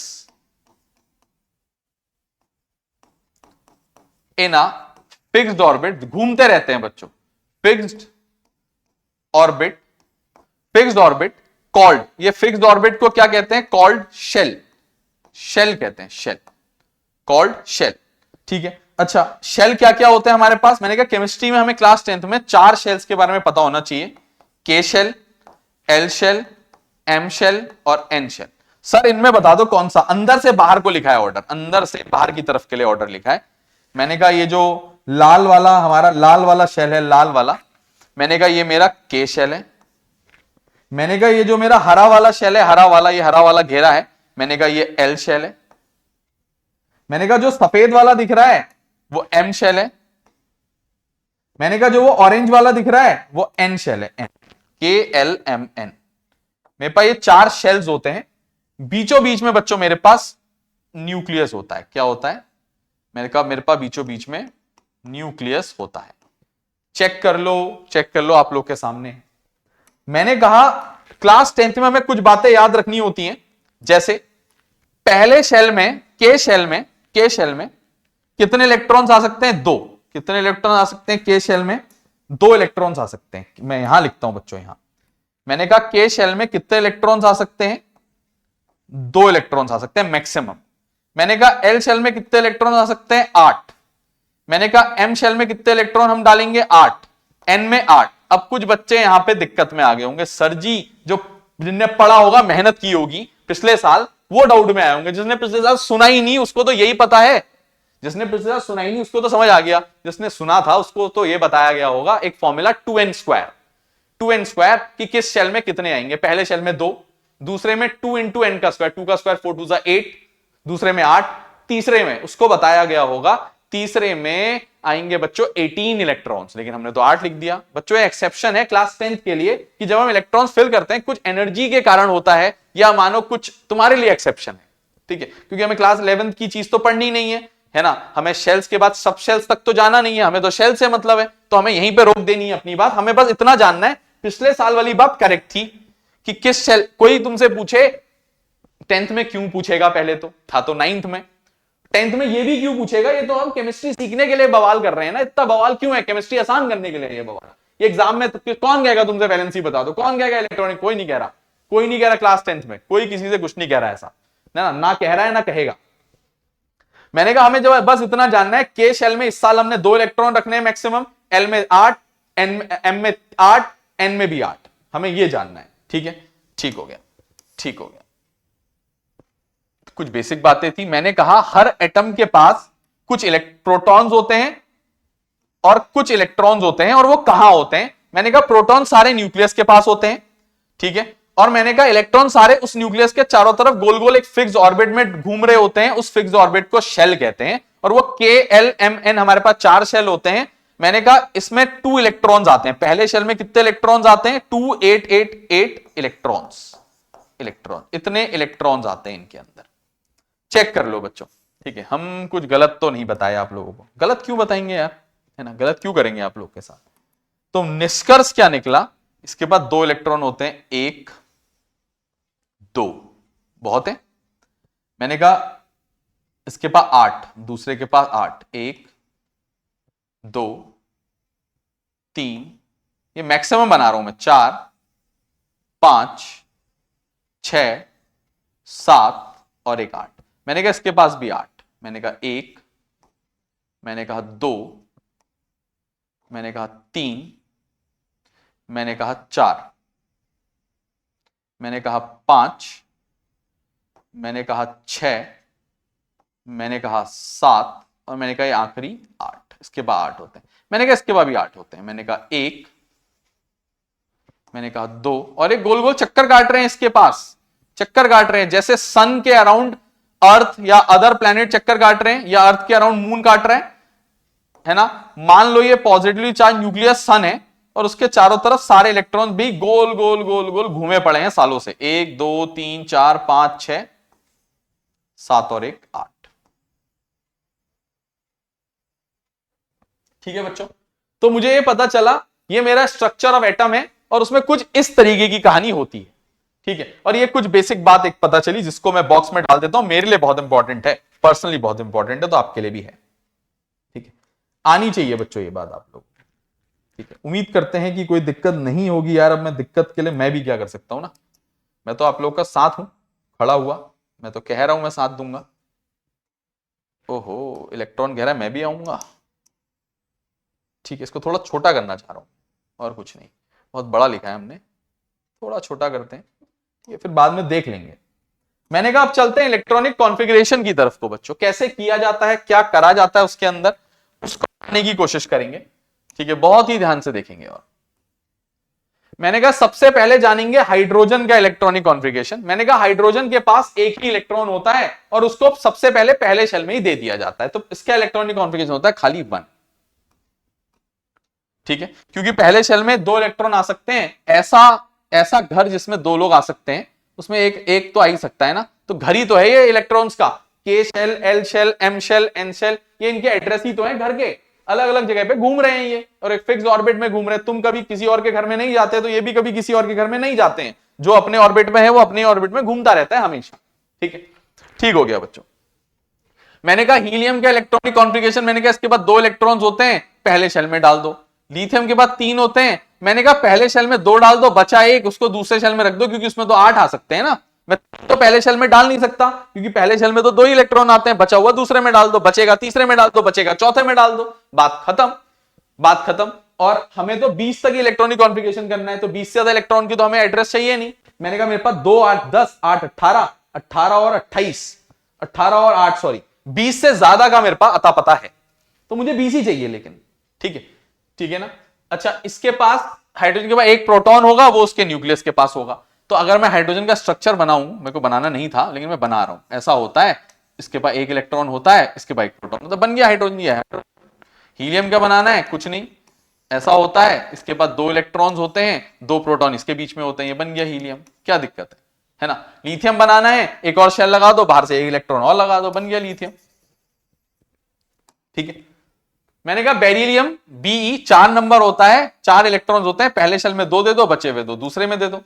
in a fixed orbit, घूमते रहते हैं बच्चों, fixed orbit, fixed orbit called, ये फिक्स्ड ऑर्बिट को क्या कहते हैं? कॉल्ड शेल, शेल कहते हैं, शेल, कॉल्ड शेल। ठीक है, अच्छा शेल क्या क्या होते हैं हमारे पास? मैंने कहा केमिस्ट्री में हमें क्लास 10th में 4 शेल्स के बारे में पता होना चाहिए, K shell, L shell, M shell और एन शेल। सर इनमें बता दो कौन सा अंदर से बाहर को लिखा है ऑर्डर, अंदर से बाहर की तरफ के लिए ऑर्डर लिखा है। मैंने कहा ये जो लाल वाला हमारा लाल वाला शेल है, लाल वाला, मैंने कहा ये मेरा के शेल है। मैंने कहा ये जो मेरा हरा वाला शेल है, हरा वाला, ये हरा वाला घेरा है, मैंने कहा ये एल शेल है। मैंने कहा जो सफेद वाला दिख रहा है वो एम शेल है। मैंने कहा जो वो ऑरेंज वाला दिख रहा है वो एन शेल है, एन, के एल एम एन। मेरे पास ये 4 शेल्स होते हैं। बीचों बीच में बच्चों मेरे पास न्यूक्लियस होता है। क्या होता है? मैंने कहा मेरे पास बीचों बीच में न्यूक्लियस होता है। चेक कर लो, चेक कर लो, आप लोग के सामने। मैंने कहा क्लास 10th में हमें कुछ बातें याद रखनी होती हैं, जैसे पहले शेल में, के शेल में, के शेल में कितने इलेक्ट्रॉन्स आ सकते हैं? 2। कितने इलेक्ट्रॉन आ सकते हैं के शेल में? 2 इलेक्ट्रॉन्स आ सकते हैं। मैं यहां लिखता हूं बच्चों, यहां मैंने कहा के शेल में कितने इलेक्ट्रॉन्स आ सकते हैं? 2 इलेक्ट्रॉन्स आ सकते हैं मैक्सिमम। मैंने कहा एल शेल में कितने इलेक्ट्रॉन आ सकते हैं? 8। मैंने कहा एम शेल में कितने इलेक्ट्रॉन हम डालेंगे? 8। एन में 8। अब कुछ बच्चे यहां पे दिक्कत में आ गए होंगे, सर जी जो जिनने पढ़ा होगा, मेहनत की होगी पिछले साल, वो डाउट में आए होंगे। जिसने पिछले साल सुना ही नहीं उसको तो यही पता है, जिसने पिछले साल सुना ही नहीं उसको तो समझ आ गया, जिसने सुना था उसको तो ये बताया गया होगा एक formula 2n square, 2n square कि किस शेल में कितने आएंगे। पहले शेल में 2, दूसरे में 2 इंटू एन का स्क्वायर, 2 का स्क्वायर 4 2 8, दूसरे में 8, तीसरे में उसको बताया गया होगा, तीसरे में आएंगे बच्चों 18 इलेक्ट्रॉन्स, लेकिन हमने तो 8 लिख दिया। बच्चों एक्सेप्शन है क्लास 10th के लिए कि जब हम इलेक्ट्रॉन्स फिल करते हैं कुछ एनर्जी के कारण होता है, या मानो कुछ तुम्हारे लिए एक्सेप्शन है, ठीक है, क्योंकि हमें क्लास 11th की चीज तो पढ़नी नहीं है ना, हमें शेल्स के बाद सब शेल्स तक तो जाना नहीं है, हमें तो शेल से मतलब है, तो हमें यहीं पे रोक देनी है अपनी बात। हमें बस इतना जानना है पिछले साल वाली बात करेक्ट थी कि किस शेल, कोई तुमसे पूछे 10th में क्यों पूछेगा, पहले तो था तो 9th में, 10th में ये भी क्यों पूछेगा? ये तो हम केमिस्ट्री सीखने के लिए बवाल कर रहे हैं ना, इतना बवाल क्यों है? केमिस्ट्री आसान करने के लिए ये बवाल। ये एग्जाम में तो कौन कहेगा तुमसे वैलेंसी बता दो, कौन कहेगा इलेक्ट्रॉनिक? कोई नहीं कह रहा, कोई नहीं कह रहा क्लास 10th में, कोई किसी से कुछ नहीं कह रहा ऐसा ना कह रहा है ना कहेगा। मैंने कहा हमें जो बस इतना जानना है, के शेल में इस साल हमने 2 इलेक्ट्रॉन रखने हैं मैक्सिमम, एल में 8, एम में 8, एन में भी 8, हमें ये जानना है। ठीक है, ठीक हो गया, ठीक हो गया। कुछ बेसिक बातें थी। मैंने कहा हर एटम के पास कुछ प्रोटॉन्स होते हैं और कुछ इलेक्ट्रॉन्स होते हैं, और वो कहां होते हैं? मैंने कहा प्रोटॉन सारे न्यूक्लियस के पास होते हैं, ठीक है, और मैंने कहा इलेक्ट्रॉन सारे उस न्यूक्लियस के चारों तरफ गोल गोल एक फिक्स ऑर्बिट में घूम रहे होते हैं, उस फिक्स ऑर्बिट को शेल कहते हैं, और वो के एल एम एन हमारे पास 4 शेल होते हैं। मैंने कहा इसमें 2 इलेक्ट्रॉन्स आते हैं। पहले शेल में कितने इलेक्ट्रॉन्स आते हैं? 2 8 8 8 इलेक्ट्रॉन्स, इलेक्ट्रॉन, इतने इलेक्ट्रॉन्स आते हैं इनके अंदर। चेक कर लो बच्चों, ठीक है, हम कुछ गलत तो नहीं बताया आप लोगों को। गलत क्यों बताएंगे यार, है ना, गलत क्यों करेंगे आप लोग के साथ। तो निष्कर्ष क्या निकला, इसके पास 2 इलेक्ट्रॉन होते हैं, 1 2 बहुत है। मैंने कहा इसके पास 8, दूसरे के पास 8, 1 2 3, ये मैक्सिमम बना रहा हूं मैं, 4 5 6 7 और एक 8। मैंने कहा इसके पास भी 8, मैंने कहा 1, मैंने कहा 2, मैंने कहा 3, मैंने कहा 4, मैंने कहा 5, मैंने कहा 6, मैंने कहा 7 और मैंने कहा ये आखिरी 8। इसके बाद 8 होते हैं, मैंने कहा इसके बाद भी 8 होते हैं। मैंने कहा 1, मैंने कहा 2 और एक गोल गोल चक्कर काट रहे हैं, इसके पास चक्कर काट रहे हैं, जैसे सन के अराउंड अर्थ या अदर प्लैनेट चक्कर काट रहे हैं, या अर्थ के अराउंड मून काट रहे हैं, है ना। मान लो ये पॉजिटिवली चार्ज न्यूक्लियस सन है और उसके चारों तरफ सारे इलेक्ट्रॉन भी गोल गोल गोल गोल घूमे पड़े हैं सालों से, 1 2 3 4 5 6 7 और एक 8। ठीक है बच्चों, तो मुझे ये पता चला ये मेरा स्ट्रक्चर ऑफ एटम है और उसमें कुछ इस तरीके की कहानी होती है। ठीक है, और ये कुछ बेसिक बात एक पता चली जिसको मैं बॉक्स में डाल देता हूं, मेरे लिए बहुत इंपॉर्टेंट है, पर्सनली बहुत इंपॉर्टेंट है, तो आपके लिए भी है। ठीक है, आनी चाहिए बच्चों ये बात आप लोग। ठीक है, उम्मीद करते हैं कि कोई दिक्कत नहीं होगी यार। अब मैं दिक्कत के लिए मैं भी क्या कर सकता हूं ना, मैं तो आप लोग का साथ हूं, खड़ा हुआ, मैं तो कह रहा हूं मैं साथ दूंगा। ओहो, इलेक्ट्रॉन कह रहा है मैं भी आऊंगा। ठीक है, इसको थोड़ा छोटा करना चाह रहा हूं और कुछ नहीं, बहुत बड़ा लिखा है हमने, थोड़ा छोटा करते हैं, ये फिर बाद में देख लेंगे। मैंने कहा अब चलते हैं इलेक्ट्रॉनिक कॉन्फ़िगरेशन की तरफ को बच्चों, कैसे किया जाता है, क्या करा जाता है उसके अंदर, उसको करने की कोशिश करेंगे। ठीक है, बहुत ही ध्यान से देखेंगे। और मैंने कहा सबसे पहले जानेंगे हाइड्रोजन का इलेक्ट्रॉनिक कॉन्फ़िगरेशन। मैंने कहा हाइड्रोजन के पास एक ही इलेक्ट्रॉन होता है और उसको सबसे पहले पहले शेल में ही दे दिया जाता है, तो इसका इलेक्ट्रॉनिक कॉन्फ़िगरेशन होता है खाली 1। ठीक है, क्योंकि पहले शेल में 2 इलेक्ट्रॉन आ सकते हैं, ऐसा घर जिसमें 2 लोग आ सकते हैं, उसमें एक तो आ ही सकता है ना, तो घर ही तो है ये इलेक्ट्रॉन्स का, K shell, L shell, M shell, N shell, ये इनके एड्रेस ही तो है घर के, अलग अलग जगह पे घूम रहे हैं ये, और एक फिक्स ऑर्बिट में घूम रहे हैं। तुम कभी किसी और के घर में नहीं जाते, तो ये भी कभी किसी और के घर में नहीं जाते हैं, जो अपने ऑर्बिट में है वो अपने ऑर्बिट में घूमता रहता है हमेशा। ठीक है, ठीक हो गया बच्चों। मैंने कहा हीलियम का इलेक्ट्रॉनिक कॉन्फ़िगरेशन, मैंने कहा इसके बाद 2 इलेक्ट्रॉन्स होते हैं, पहले शेल में डाल दो। लिथियम के बाद 3 होते हैं, मैंने कहा पहले शेल में 2 डाल दो, बचा एक उसको दूसरे शेल में रख दो, क्योंकि उसमें तो 8 आ सकते हैं ना, मैं तो पहले शेल में डाल नहीं सकता, क्योंकि पहले शेल में तो 2 ही इलेक्ट्रॉन आते हैं, बचा हुआ दूसरे में डाल दो, बचेगा तीसरे में डाल दो, बचेगा चौथे में डाल दो, बात खत्म, बात खत्म। और हमें तो 20 तक इलेक्ट्रॉनिक कॉन्फ़िगरेशन करना है, तो 20 से ज्यादा इलेक्ट्रॉन की तो हमें एड्रेस चाहिए नहीं। मैंने कहा मेरे पास 2 8 10 8 18 18 और 28 18 और 8 सॉरी 20 से ज्यादा का मेरे पास अता पता है, तो मुझे 20 ही चाहिए लेकिन। ठीक है, ठीक है ना। अच्छा, इसके पास हाइड्रोजन के पास एक प्रोटॉन होगा, वो उसके न्यूक्लियस के पास होगा। तो अगर मैं हाइड्रोजन का स्ट्रक्चर बनाऊं, मेरे को बनाना नहीं था लेकिन मैं बना रहा हूं, ऐसा होता है, इसके पास एक इलेक्ट्रॉन होता है, इसके पास एक प्रोटॉन होता है, बन गया हाइड्रोजन। ये है हीलियम का बनाना है, कुछ नहीं, ऐसा होता है, इसके पास 2 इलेक्ट्रॉन्स होते हैं, 2 प्रोटॉन इसके बीच में होते हैं, ये बन गया हीलियम। क्या दिक्कत है ना। लिथियम बनाना है, एक और शेल लगा दो, बाहर से एक इलेक्ट्रॉन और लगा दो, बन गया लिथियम। ठीक है, मैंने कहा बेरिलियम Be 4 नंबर होता है, 4 इलेक्ट्रॉन्स होते हैं, पहले शेल में 2 दे दो, बचे हुए 2 दूसरे में दे दो।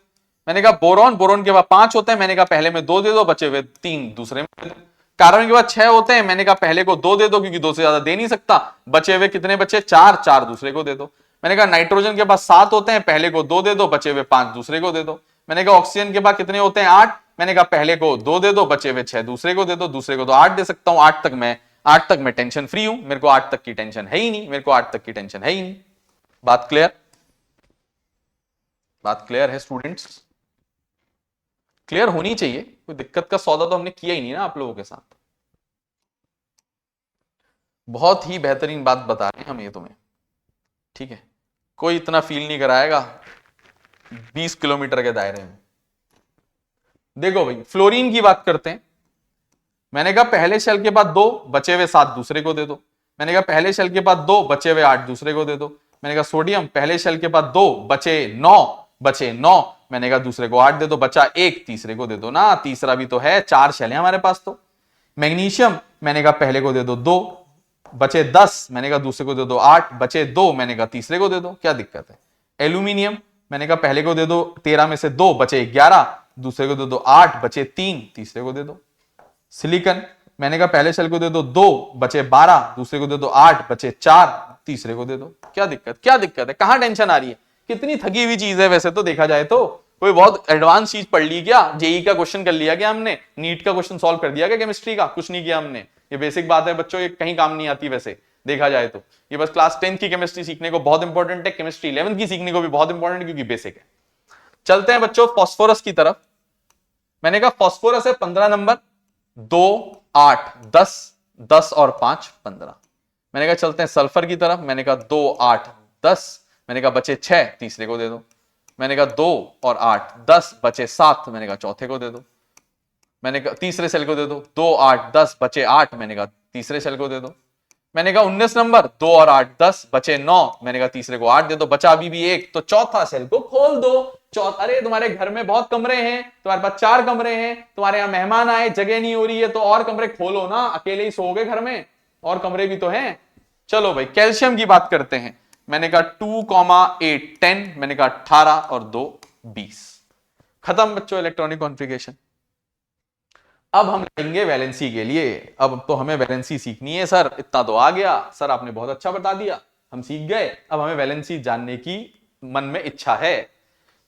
मैंने कहा बोरॉन, बोरॉन के बाद 5 होते हैं, मैंने कहा पहले में 2 दे दो, बचे हुए 3 दूसरे में दे दो। कार्बन के बाद 6 होते हैं, मैंने कहा पहले को 2 दे दो, क्योंकि 2 से ज्यादा दे नहीं सकता, बचे हुए कितने बचे 4 4 दूसरे को दे दो। मैंने कहा नाइट्रोजन के बाद 7 होते हैं, पहले को 2 दे दो, बचे हुए 5 दूसरे को दे दो। मैंने कहा ऑक्सीजन के बाद कितने होते हैं 8, मैंने कहा पहले को 2 दे दो, बचे हुए 6 दूसरे को दे दो, दूसरे को तो 8 दे सकता हूं, 8 तक मैं टेंशन फ्री हूं, मेरे को 8 तक की टेंशन है ही नहीं, मेरे को 8 तक की टेंशन है ही नहीं। बात क्लियर, बात क्लियर है स्टूडेंट्स, क्लियर होनी चाहिए, कोई दिक्कत का सौदा तो हमने किया ही नहीं ना आप लोगों के साथ। बहुत ही बेहतरीन बात बता रहे हैं हम ये तुम्हें। ठीक है, कोई इतना फील नहीं कराएगा 20 किलोमीटर के दायरे में। देखो भाई, फ्लोरीन की बात करते हैं। मैंने कहा पहले शेल के बाद 2, बचे हुए 7 दूसरे को दे दो। मैंने कहा पहले शेल के बाद 2, बचे हुए 8 दूसरे को दे दो। मैंने कहा सोडियम, पहले शेल के बाद 2, बचे 9, मैंने कहा दूसरे को 8 दे दो, बचा 1 तीसरे को दे दो ना, तीसरा भी तो है, 4 शेल है हमारे पास तो। मैग्नीशियम, मैंने कहा पहले को दे दो 2, बचे 10, मैंने कहा दूसरे को दे दो 8, बचे 2, मैंने कहा तीसरे को दे दो, क्या दिक्कत है। एल्यूमिनियम, मैंने कहा पहले को दे दो 13 में से 2, बचे 11, दूसरे को दे दो 8, बचे 3, तीसरे को दे दो। सिलिकॉन, मैंने कहा पहले सेल को दे दो 2, बचे 12, दूसरे को दे दो 8, बचे 4, तीसरे को दे दो। क्या दिक्कत, क्या दिक्कत है, कहां टेंशन आ रही है, कितनी थकी हुई चीज है वैसे तो देखा जाए तो। कोई बहुत एडवांस चीज पढ़ ली क्या, जेई का क्वेश्चन कर लिया क्या हमने, नीट का क्वेश्चन सॉल्व कर दिया क्या केमिस्ट्री का, कुछ नहीं किया हमने। ये बेसिक बात है बच्चों, ये कहीं काम नहीं आती वैसे देखा जाए तो। ये बस क्लास 10 की केमिस्ट्री सीखने को बहुत इंपॉर्टेंट है, केमिस्ट्री 11 की सीखने को भी बहुत इंपॉर्टेंट, क्योंकि बेसिक है। चलते हैं बच्चों फास्फोरस की तरफ। मैंने कहा फास्फोरस है 15 नंबर, 2 8 10, 10 और 5 15। मैंने कहा चलते हैं सल्फर की तरफ। मैंने कहा 2 8 10, मैंने कहा बचे 6, तीसरे को दे दो। मैंने कहा 2 और 8 10, बचे 7, मैंने कहा चौथे को दे दो। मैंने कहा तीसरे सेल को दे दो, 2 8 10, बचे 8, मैंने कहा तीसरे सेल को दे दो। मैंने कहा 19 नंबर, 2 और 8 10, बचे 9, मैंने कहा तीसरे को 8 दे दो, बचा अभी भी 1, तो चौथा सेल को खोल दो। अरे तुम्हारे घर में बहुत कमरे हैं, तुम्हारे पास 4 कमरे हैं, तुम्हारे यहां मेहमान आए, जगह नहीं हो रही है, तो और कमरे खोलो ना, अकेले ही सोओगे घर में, और कमरे भी तो हैं। चलो भाई कैल्शियम की बात करते हैं। मैंने कहा 2 8 10, मैंने कहा 18 और 2 20। खत्म बच्चों इलेक्ट्रॉनिक कॉन्फ़िगरेशन। अब हम लेंगे वैलेंसी के लिए। अब तो हमें वैलेंसी सीखनी है सर, इतना तो आ गया सर, आपने बहुत अच्छा बता दिया, हम सीख गए। अब हमें वैलेंसी जानने की मन में इच्छा है।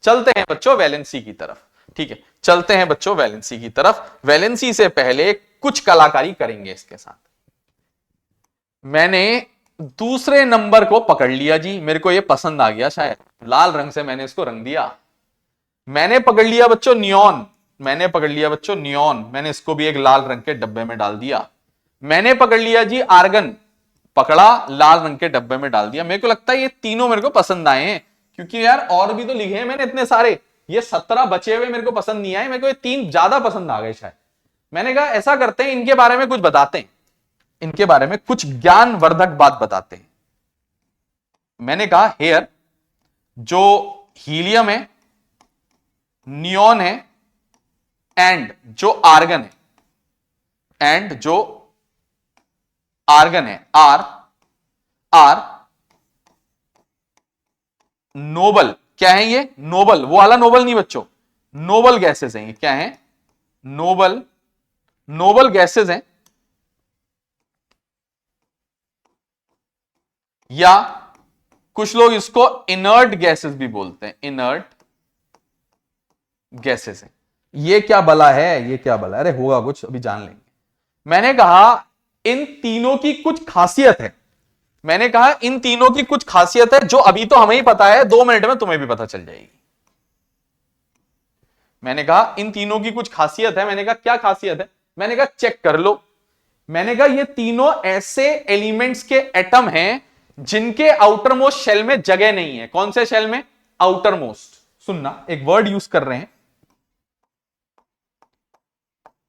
चलते हैं बच्चों वैलेंसी की तरफ। ठीक है, चलते हैं बच्चों वैलेंसी की तरफ। वैलेंसी से पहले कुछ कलाकारी करेंगे इसके साथ। मैंने दूसरे नंबर को पकड़ लिया जी, मेरे को ये पसंद आ गया, शायद लाल रंग से मैंने इसको रंग दिया। मैंने पकड़ लिया बच्चों नियॉन, मैंने पकड़ लिया बच्चों नियॉन, मैंने इसको भी एक लाल रंग के डब्बे में डाल दिया। मैंने पकड़ लिया जी आर्गन, पकड़ा लाल रंग के डब्बे में डाल दिया। मेरे को लगता है ये तीनों मेरे को पसंद आए हैं, क्योंकि यार और भी तो लिखे हैं मैंने इतने सारे, ये 17 बचे हुए मेरे को पसंद नहीं आए, मेरे को ये 3 ज्यादा पसंद आ गए शायद। मैंने कहा ऐसा करते हैं, इनके बारे में कुछ बताते हैं, इनके बारे में कुछ ज्ञानवर्धक बात बताते हैं। मैंने कहा हेयर जो हीलियम है, नियॉन है, एंड जो आर्गन है, एंड जो आर्गन है, आर नोबल। क्या है ये, नोबल, वो वाला नोबल नहीं बच्चों, नोबल गैसेस हैं ये। क्या है, नोबल, नोबल गैसेस हैं, या कुछ लोग इसको इनर्ट गैसेस भी बोलते हैं, इनर्ट गैसेस हैं। ये क्या बला है, ये क्या बला है, अरे होगा कुछ, अभी जान लेंगे। मैंने कहा इन तीनों की कुछ खासियत है, मैंने कहा इन तीनों की कुछ खासियत है जो अभी तो हमें ही पता है, 2 मिनट में तुम्हें भी पता चल जाएगी। मैंने कहा इन तीनों की कुछ खासियत है। मैंने कहा क्या खासियत है, मैंने कहा चेक कर लो। मैंने कहा ये तीनों ऐसे एलिमेंट्स के एटम हैं जिनके आउटर मोस्ट शेल में जगह नहीं है। कौन से शेल में, आउटर मोस्ट। सुनना, एक वर्ड यूज कर रहे हैं,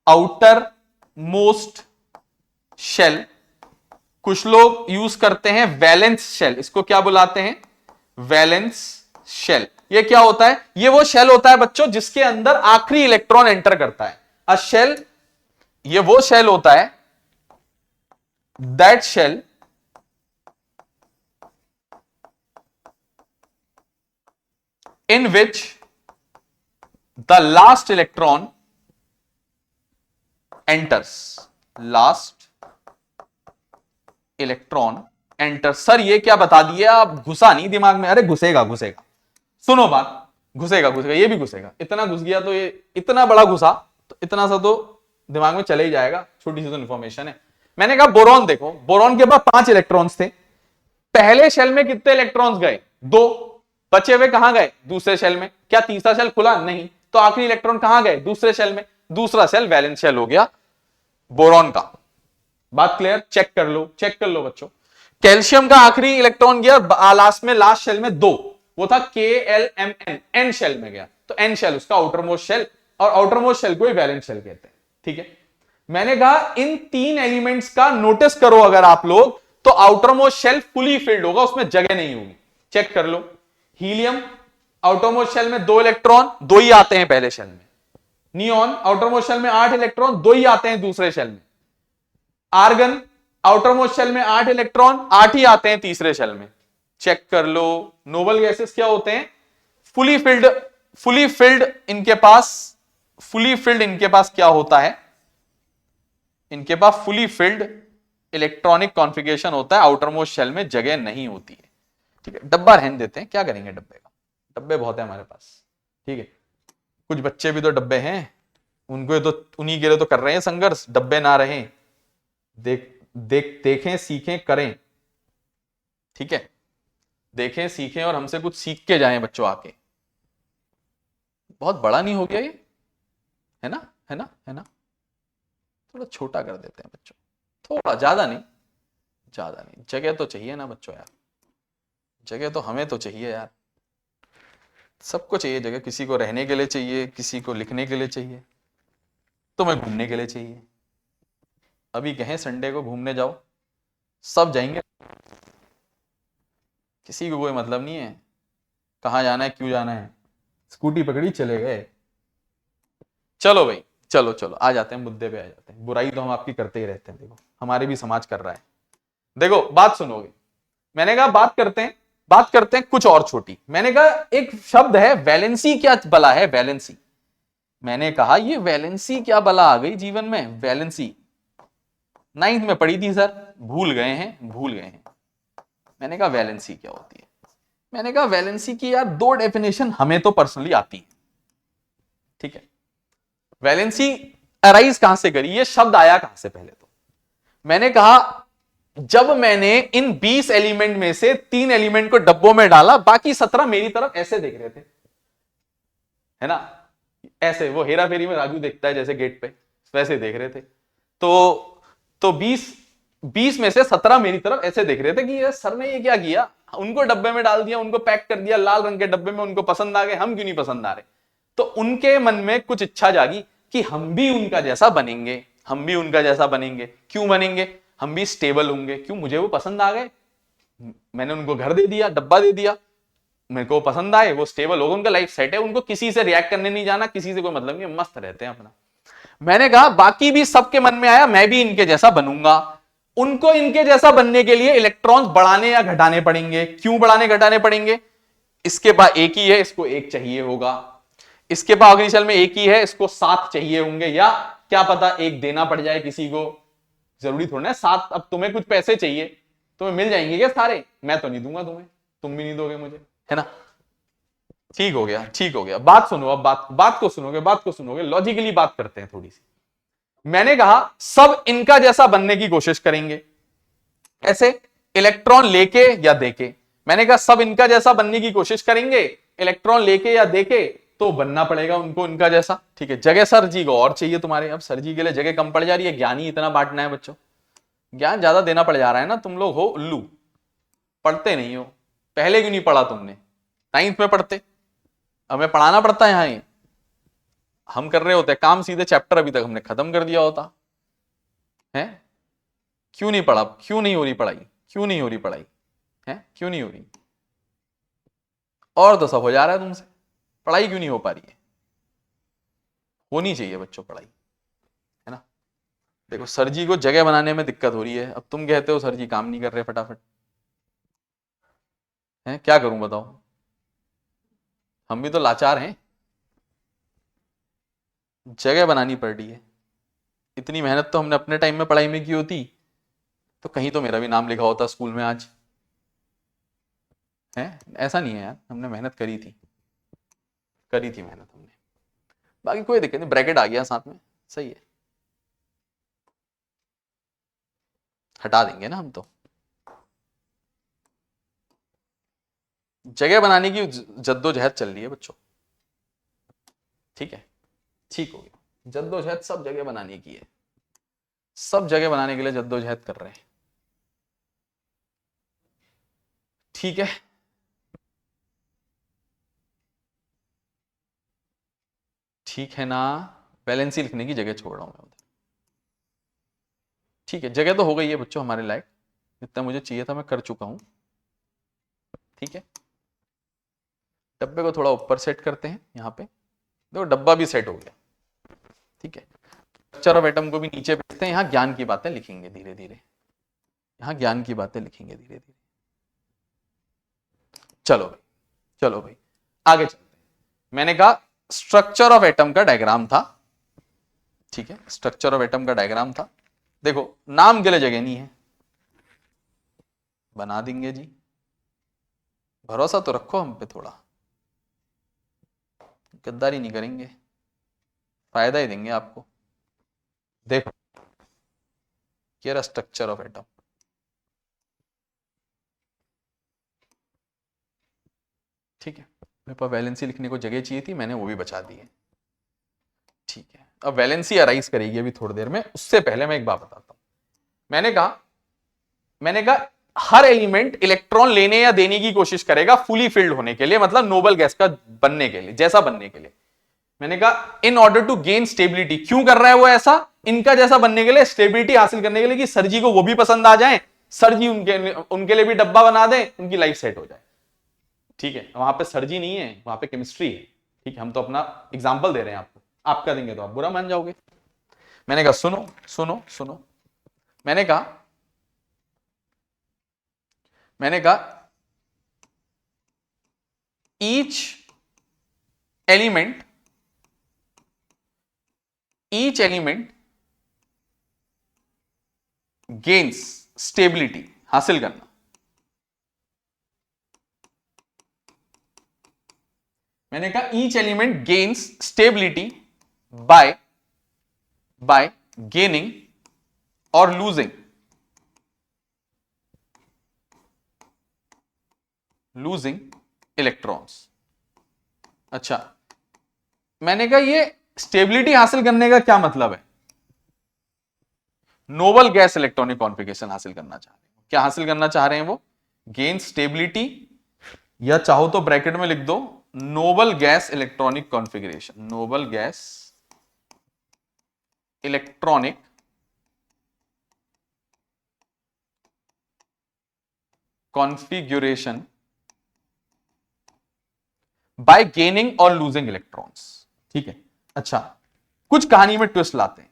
आउटर मोस्ट शेल। कुछ लोग यूज करते हैं वैलेंस शेल, इसको क्या बुलाते हैं, वैलेंस शेल। ये क्या होता है, ये वो शेल होता है बच्चों जिसके अंदर आखिरी इलेक्ट्रॉन एंटर करता है। अ शेल, ये वो शेल होता है, that shell in which the last electron enters, last electron enters। Sir ये क्या बता दिया आप, घुसा नहीं दिमाग में, अरे घुसेगा घुसेगा, सुनो बात, घुसेगा घुसेगा, ये भी घुसेगा, इतना घुस गया तो ये इतना बड़ा घुसा तो इतना सा तो दिमाग में चले ही जाएगा, छोटी सी तो इंफॉर्मेशन है। मैंने कहा बोरॉन देखो, बोरॉन के पास 5 इलेक्ट्रॉन्स थे, पहले शेल में कितने इलेक्ट्रॉन्स गए, 2, बचे हुए कहां गए, दूसरे शेल में। क्या तीसरा शेल खुला, नहीं, तो आखिरी इलेक्ट्रॉन कहां गए, दूसरे शेल में। दूसरा शेल वैलेंस शेल हो गया बोरॉन का। बात क्लियर, चेक कर लो, चेक कर लो बच्चों। कैल्शियम का आखिरी इलेक्ट्रॉन गया लास्ट में, लास्ट शेल में 2, वो था KLMN, एन शेल में गया, तो एन शेल उसका आउटर मोस्ट शेल, और आउटर मोस्ट शेल को ही वैलेंस शेल कहते हैं। ठीक है, मैंने कहा इन 3 एलिमेंट्स का नोटिस करो अगर आप लोग, तो outermost shell fully filled होगा, उसमें जगह नहीं होगी। चेक कर लो, हीलियम आउटर मोस्ट शेल में 2 इलेक्ट्रॉन, 2 ही आते हैं पहले शेल में। नियॉन आउटर मोस्ट शेल में 8 इलेक्ट्रॉन, 2 ही आते हैं दूसरे शेल में। आर्गन आउटर मोस्ट शेल में 8 इलेक्ट्रॉन, 8 ही आते हैं तीसरे शेल में, चेक कर लो। नोबल गैसेस क्या होते हैं? फुली फिल्ड इनके पास क्या होता है? इनके पास फुली फिल्ड इलेक्ट्रॉनिक कॉन्फ़िगरेशन होता है, आउटर मोस्ट शेल में जगह नहीं होती है। ठीक है, डब्बा रहने देते हैं, क्या करेंगे डब्बे का, डब्बे बहुत है हमारे पास। ठीक है, कुछ बच्चे भी तो डब्बे हैं, उनको तो उन्हीं के लिए तो कर रहे हैं संघर्ष, डब्बे ना रहें। देखें, सीखें, करें। ठीक है, देखें, सीखें और हमसे कुछ सीख के जाएं बच्चों आके। बहुत बड़ा नहीं हो गया ये? है ना, है ना, है ना? थोड़ा छोटा कर देते हैं बच्चों, थोड़ा, ज्यादा नहीं, ज्यादा नहीं। जगह तो चाहिए ना बच्चों यार, जगह तो हमें तो चाहिए यार, सबको चाहिए जगह। किसी को रहने के लिए चाहिए, किसी को लिखने के लिए चाहिए, तुम्हें घूमने के लिए चाहिए। अभी कहें संडे को घूमने जाओ, सब जाएंगे, किसी को कोई मतलब नहीं है कहां जाना है, क्यों जाना है, स्कूटी पकड़ी चले गए। चलो भाई, चलो चलो आ जाते हैं मुद्दे पे, आ जाते हैं। बुराई तो हम आपकी करते ही रहते हैं, देखो हमारे भी समाज कर रहा है। देखो बात सुनोगे, मैंने कहा बात करते हैं कुछ और छोटी। मैंने कहा एक शब्द है वैलेंसी, क्या बला है वैलेंसी? मैंने कहा ये वैलेंसी क्या बला आ गई जीवन में? वैलेंसी 9th में पढ़ी थी सर, भूल गए हैं। मैंने कहा वैलेंसी क्या होती है? मैंने कहा वैलेंसी की यार 2 डेफिनेशन हमें तो पर्सनली आती है। ठीक है, वैलेंसी अराइज कहां से करी, ये शब्द आया कहां से? पहले तो मैंने कहा जब मैंने इन 20 एलिमेंट में से 3 एलिमेंट को डब्बों में डाला, बाकी 17 मेरी तरफ ऐसे देख रहे थे, है ना, ऐसे, वो हेरा फेरी में राजू देखता है जैसे गेट पे, वैसे देख रहे थे। तो 20 में से 17 मेरी तरफ ऐसे देख रहे थे कि ये सर ने ये क्या किया, उनको डब्बे में डाल दिया, उनको पैक कर दिया लाल रंग के डब्बे में, उनको पसंद आ गए, हम क्यों नहीं पसंद आ रहे? तो उनके मन में कुछ इच्छा जागी कि हम भी उनका जैसा बनेंगे, हम भी उनका जैसा बनेंगे। क्यों बनेंगे? हम भी स्टेबल होंगे। क्यों? मुझे वो पसंद आ गए, मैंने उनको घर दे दिया, डब्बा दे दिया, मेरे को पसंद आए, वो स्टेबल हो गए, उनका लाइफ सेट है, उनको किसी से रिएक्ट करने नहीं जाना, किसी से कोई मतलब नहीं, मस्त रहते हैं अपना। मैंने कहा बाकी भी सबके मन में आया मैं भी इनके जैसा बनूंगा। उनको इनके जैसा बनने के लिए इलेक्ट्रॉन्स बढ़ाने या घटाने पड़ेंगे। क्यों बढ़ाने घटाने पड़ेंगे? इसके पास एक ही है, इसको एक चाहिए होगा। इसके पास अग्नि शेल में एक ही है, इसको 7 चाहिए होंगे, या क्या पता एक देना पड़ जाए किसी को, जरूरी थोड़ा ना 7। अब तुम्हें कुछ पैसे चाहिए, तुम्हें मिल जाएंगे क्या सारे? मैं तो नहीं दूंगा तुम्हें, तुम भी नहीं दोगे मुझे, है ना? ठीक हो गया, ठीक हो गया। बात सुनो, अब बात को सुनोगे, लॉजिकली बात करते हैं थोड़ी सी। मैंने कहा सब इनका जैसा बनने की कोशिश करेंगे, ऐसे इलेक्ट्रॉन लेके या देके। मैंने कहा सब इनका जैसा बनने की कोशिश करेंगे, इलेक्ट्रॉन लेके या देके, तो बनना पड़ेगा उनको इनका जैसा। ठीक है, जगह सर जी को और चाहिए तुम्हारे, अब सर जी के लिए जगह कम पड़ जा रही है, ज्ञान ही इतना बांटना है बच्चों, ज्ञान ज्यादा देना पड़ जा रहा है ना। तुम लोग हो उल्लू, पढ़ते नहीं हो। पहले क्यों नहीं पढ़ा तुमने? 9th में पढ़ते, हमें पढ़ाना पड़ता है यहां ही। हम कर रहे होते काम सीधे, चैप्टर अभी तक हमने खत्म कर दिया होता है। क्यों नहीं पढ़ा? क्यों नहीं हो रही पढ़ाई? क्यों नहीं हो रही पढ़ाई है? क्यों नहीं हो रही? और तो सब हो जा रहा है तुमसे, पढ़ाई क्यों नहीं हो पा रही है? होनी चाहिए बच्चों पढ़ाई, है ना? देखो सर जी को जगह बनाने में दिक्कत हो रही है, अब तुम कहते हो सर जी काम नहीं कर रहे फटाफट, है क्या करूं बताओ? हम भी तो लाचार हैं, जगह बनानी पड़ रही है। इतनी मेहनत तो हमने अपने टाइम में पढ़ाई में की होती तो कहीं तो मेरा भी नाम लिखा होता स्कूल में आज, है? ऐसा नहीं है यार, हमने मेहनत करी थी मेहनत हमने। बाकी कोई दिक्कत नहीं, ब्रैकेट आ गया साथ में, सही है, हटा देंगे ना हम तो। जगह बनाने की जद्दोजहद चल रही है बच्चों, ठीक है, ठीक हो गया। जद्दोजहद सब जगह बनाने की है, सब जगह बनाने के लिए जद्दोजहद कर रहे हैं, ठीक है। ठीक है ना? बैलेंसी लिखने की जगह छोड़ रहा हूं मैं उधर, ठीक है। जगह तो हो गई है बच्चों हमारे लायक, जितना मुझे चाहिए था मैं कर चुका हूं, ठीक है। डब्बे को थोड़ा ऊपर सेट करते हैं, यहां पे देखो डब्बा भी सेट हो गया, ठीक है। स्ट्रक्चर ऑफ एटम को भी नीचे भेजते हैं, यहां ज्ञान की बातें लिखेंगे धीरे धीरे, यहां ज्ञान की बातें लिखेंगे धीरे धीरे। चलो भाई, चलो भाई आगे चलते हैं। मैंने कहा स्ट्रक्चर ऑफ एटम का डायग्राम था, ठीक है, स्ट्रक्चर ऑफ एटम का डायग्राम था। देखो नाम के लिए जगह नहीं है, बना देंगे जी, भरोसा तो रखो हम पे थोड़ा, गद्दारी नहीं करेंगे, फायदा ही देंगे आपको। देखो ये रहा स्ट्रक्चर ऑफ एटम, ठीक है। मेरे पास वैलेंसी लिखने को जगह चाहिए थी, मैंने वो भी बचा दी है, ठीक है। अब वैलेंसी अराइज करेगी अभी थोड़ी देर में, उससे पहले मैं एक बात बताता हूं। मैंने कहा हर एलिमेंट इलेक्ट्रॉन लेने या देने की कोशिश करेगा फुली फिल्ड होने के लिए, मतलब नोबल गैस का बनने के लिए, जैसा बनने के लिए। मैंने कहा in order to gain stability, क्यों कर रहा है वो ऐसा, इनका जैसा बनने के लिए, स्टेबिलिटी हासिल करने के लिए, कि सर जी को वो भी पसंद आ जाए, सर जी उनके लिए भी डब्बा बना दे, उनकी लाइफ सेट हो जाए, ठीक है। वहां पे सर जी नहीं है, वहां पे केमिस्ट्री है, ठीक है। हम तो अपना एग्जाम्पल दे रहे हैं आपको, आपका देंगे तो आप बुरा मान जाओगे। मैंने कहा सुनो सुनो सुनो, मैंने कहा ईच एलिमेंट गेन्स स्टेबिलिटी, हासिल करना। मैंने कहा each element gains stability by gaining और लूजिंग इलेक्ट्रॉन्स। अच्छा, मैंने कहा ये स्टेबिलिटी हासिल करने का क्या मतलब है, नोबल गैस इलेक्ट्रॉनिक कॉन्फ़िगरेशन हासिल करना चाह रहे हैं। क्या हासिल करना चाह रहे हैं वो, गेन स्टेबिलिटी, या चाहो तो ब्रैकेट में लिख दो noble gas electronic configuration, noble gas electronic configuration bye gaining और लूजिंग इलेक्ट्रॉन्स, ठीक है। अच्छा, कुछ कहानी में ट्विस्ट लाते हैं।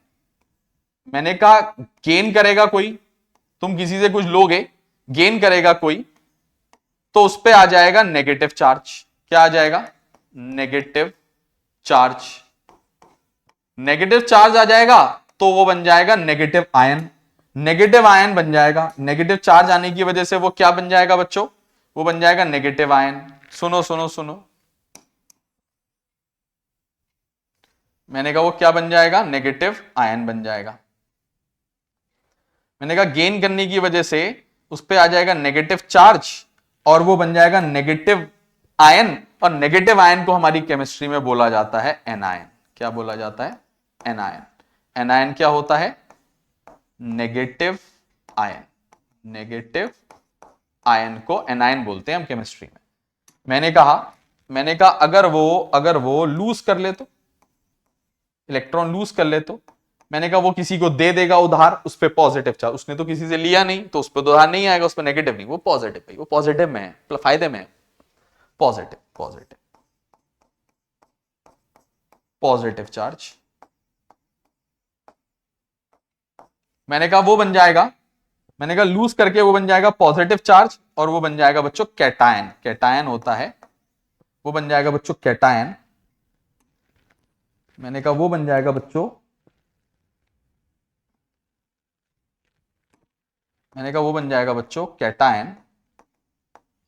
मैंने कहा गेन करेगा कोई, तुम किसी से कुछ लोगे, गेन करेगा कोई, तो उस पे आ जाएगा नेगेटिव चार्ज। क्या आ जाएगा, नेगेटिव चार्ज। नेगेटिव चार्ज आ जाएगा तो वो बन जाएगा नेगेटिव आयन, नेगेटिव आयन बन जाएगा। नेगेटिव चार्ज आने की वजह से वो क्या बन जाएगा बच्चों, वो बन जाएगा नेगेटिव आयन। सुनो सुनो सुनो, मैंने कहा वो क्या बन जाएगा, नेगेटिव आयन बन जाएगा। मैंने कहा गेन करने की वजह से उस पर आ जाएगा नेगेटिव चार्ज और वो बन जाएगा नेगेटिव आयन, और नेगेटिव आयन को हमारी केमिस्ट्री में बोला जाता है एनायन। क्या बोला जाता है, एनायन। एनायन क्या होता है, नेगेटिव आयन। नेगेटिव आयन को एनायन बोलते हैं हम केमिस्ट्री में। मैंने कहा अगर वो लूज कर ले तो, इलेक्ट्रॉन लूज कर ले तो, मैंने कहा वो किसी को दे देगा उधार, उस पर पॉजिटिव चार्ज, उसने तो किसी से लिया नहीं तो उस पर उधार नहीं आएगा, उस पर नेगेटिव नहीं, वो पॉजिटिव है, वो पॉजिटिव में है, फायदे में है, पॉजिटिव पॉजिटिव पॉजिटिव चार्ज। मैंने कहा वो बन जाएगा, मैंने कहा लूज करके वो बन जाएगा पॉजिटिव चार्ज, और वो बन जाएगा बच्चों कैटायन। कैटायन होता है, वो बन जाएगा बच्चों कैटायन। मैंने कहा वो बन जाएगा बच्चों, मैंने कहा वो बन जाएगा बच्चों कैटायन।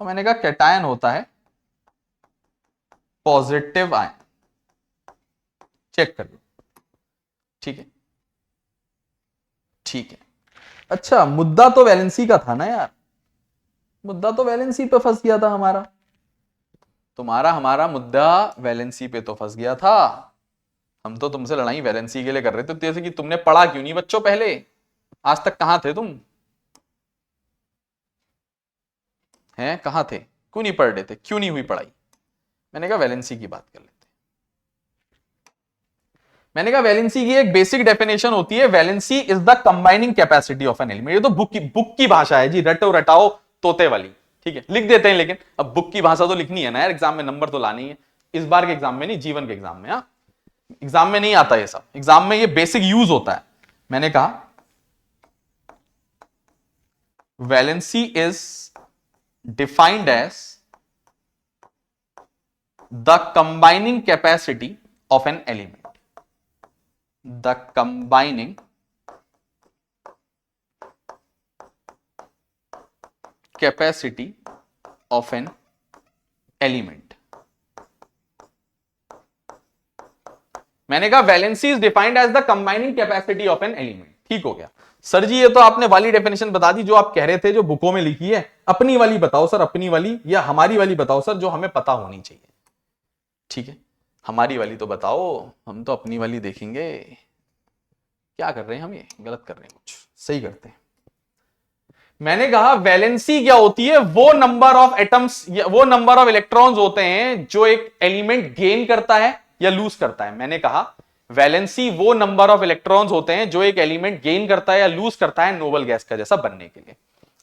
और मैंने कहा कैटायन होता है पॉजिटिव आयन, चेक कर लो, ठीक है, ठीक है। अच्छा, मुद्दा तो वैलेंसी का था ना यार, मुद्दा तो वैलेंसी पे फंस गया था हमारा, तुम्हारा हमारा मुद्दा वैलेंसी पे तो फंस गया था। हम तो तुमसे लड़ाई वैलेंसी के लिए कर रहे थे, जैसे कि तुमने पढ़ा क्यों नहीं बच्चों पहले, आज तक कहां थे तुम, हैं कहां थे, क्यों नहीं पढ़ रहे थे, क्यों नहीं हुई पढ़ाई। मैंने कहा वैलेंसी की बात कर लेते। मैंने कहा वैलेंसी की एक बेसिक डेफिनेशन होती है, valency is the combining capacity of an element. ये तो बुक की भाषा है जी, रटो रटाओ तोते वाली, ठीक है, लिख देते हैं, लेकिन अब बुक की भाषा तो लिखनी है ना यार, एग्जाम में नंबर तो लानी है, इस बार के एग्जाम में नहीं, जीवन के एग्जाम में। हाँ, एग्जाम में नहीं आता ये सब, एग्जाम में ये बेसिक यूज होता है। मैंने कहा valency is defined as the combining capacity of an element, the combining capacity of an element. मैंने कहा valency is defined as the combining capacity of an element. ठीक हो गया सर जी, ये तो आपने वाली डेफिनेशन बता दी जो आप कह रहे थे, जो बुकों में लिखी है। अपनी वाली बताओ सर, अपनी वाली या हमारी वाली बताओ सर, जो हमें पता होनी चाहिए। ठीक है, हमारी वाली तो बताओ, हम तो अपनी वाली देखेंगे। क्या कर रहे हैं हम, ये गलत कर रहे हैं, कुछ सही करते हैं। मैंने कहा वैलेंसी क्या होती है, वो नंबर ऑफ एटम्स, वो नंबर ऑफ इलेक्ट्रॉन्स होते हैं जो एक एलिमेंट गेन करता है या लूज करता है। मैंने कहा वैलेंसी वो नंबर ऑफ इलेक्ट्रॉन्स होते हैं जो एक एलिमेंट गेन करता है या लूज करता है नोबल गैस का जैसा बनने के लिए।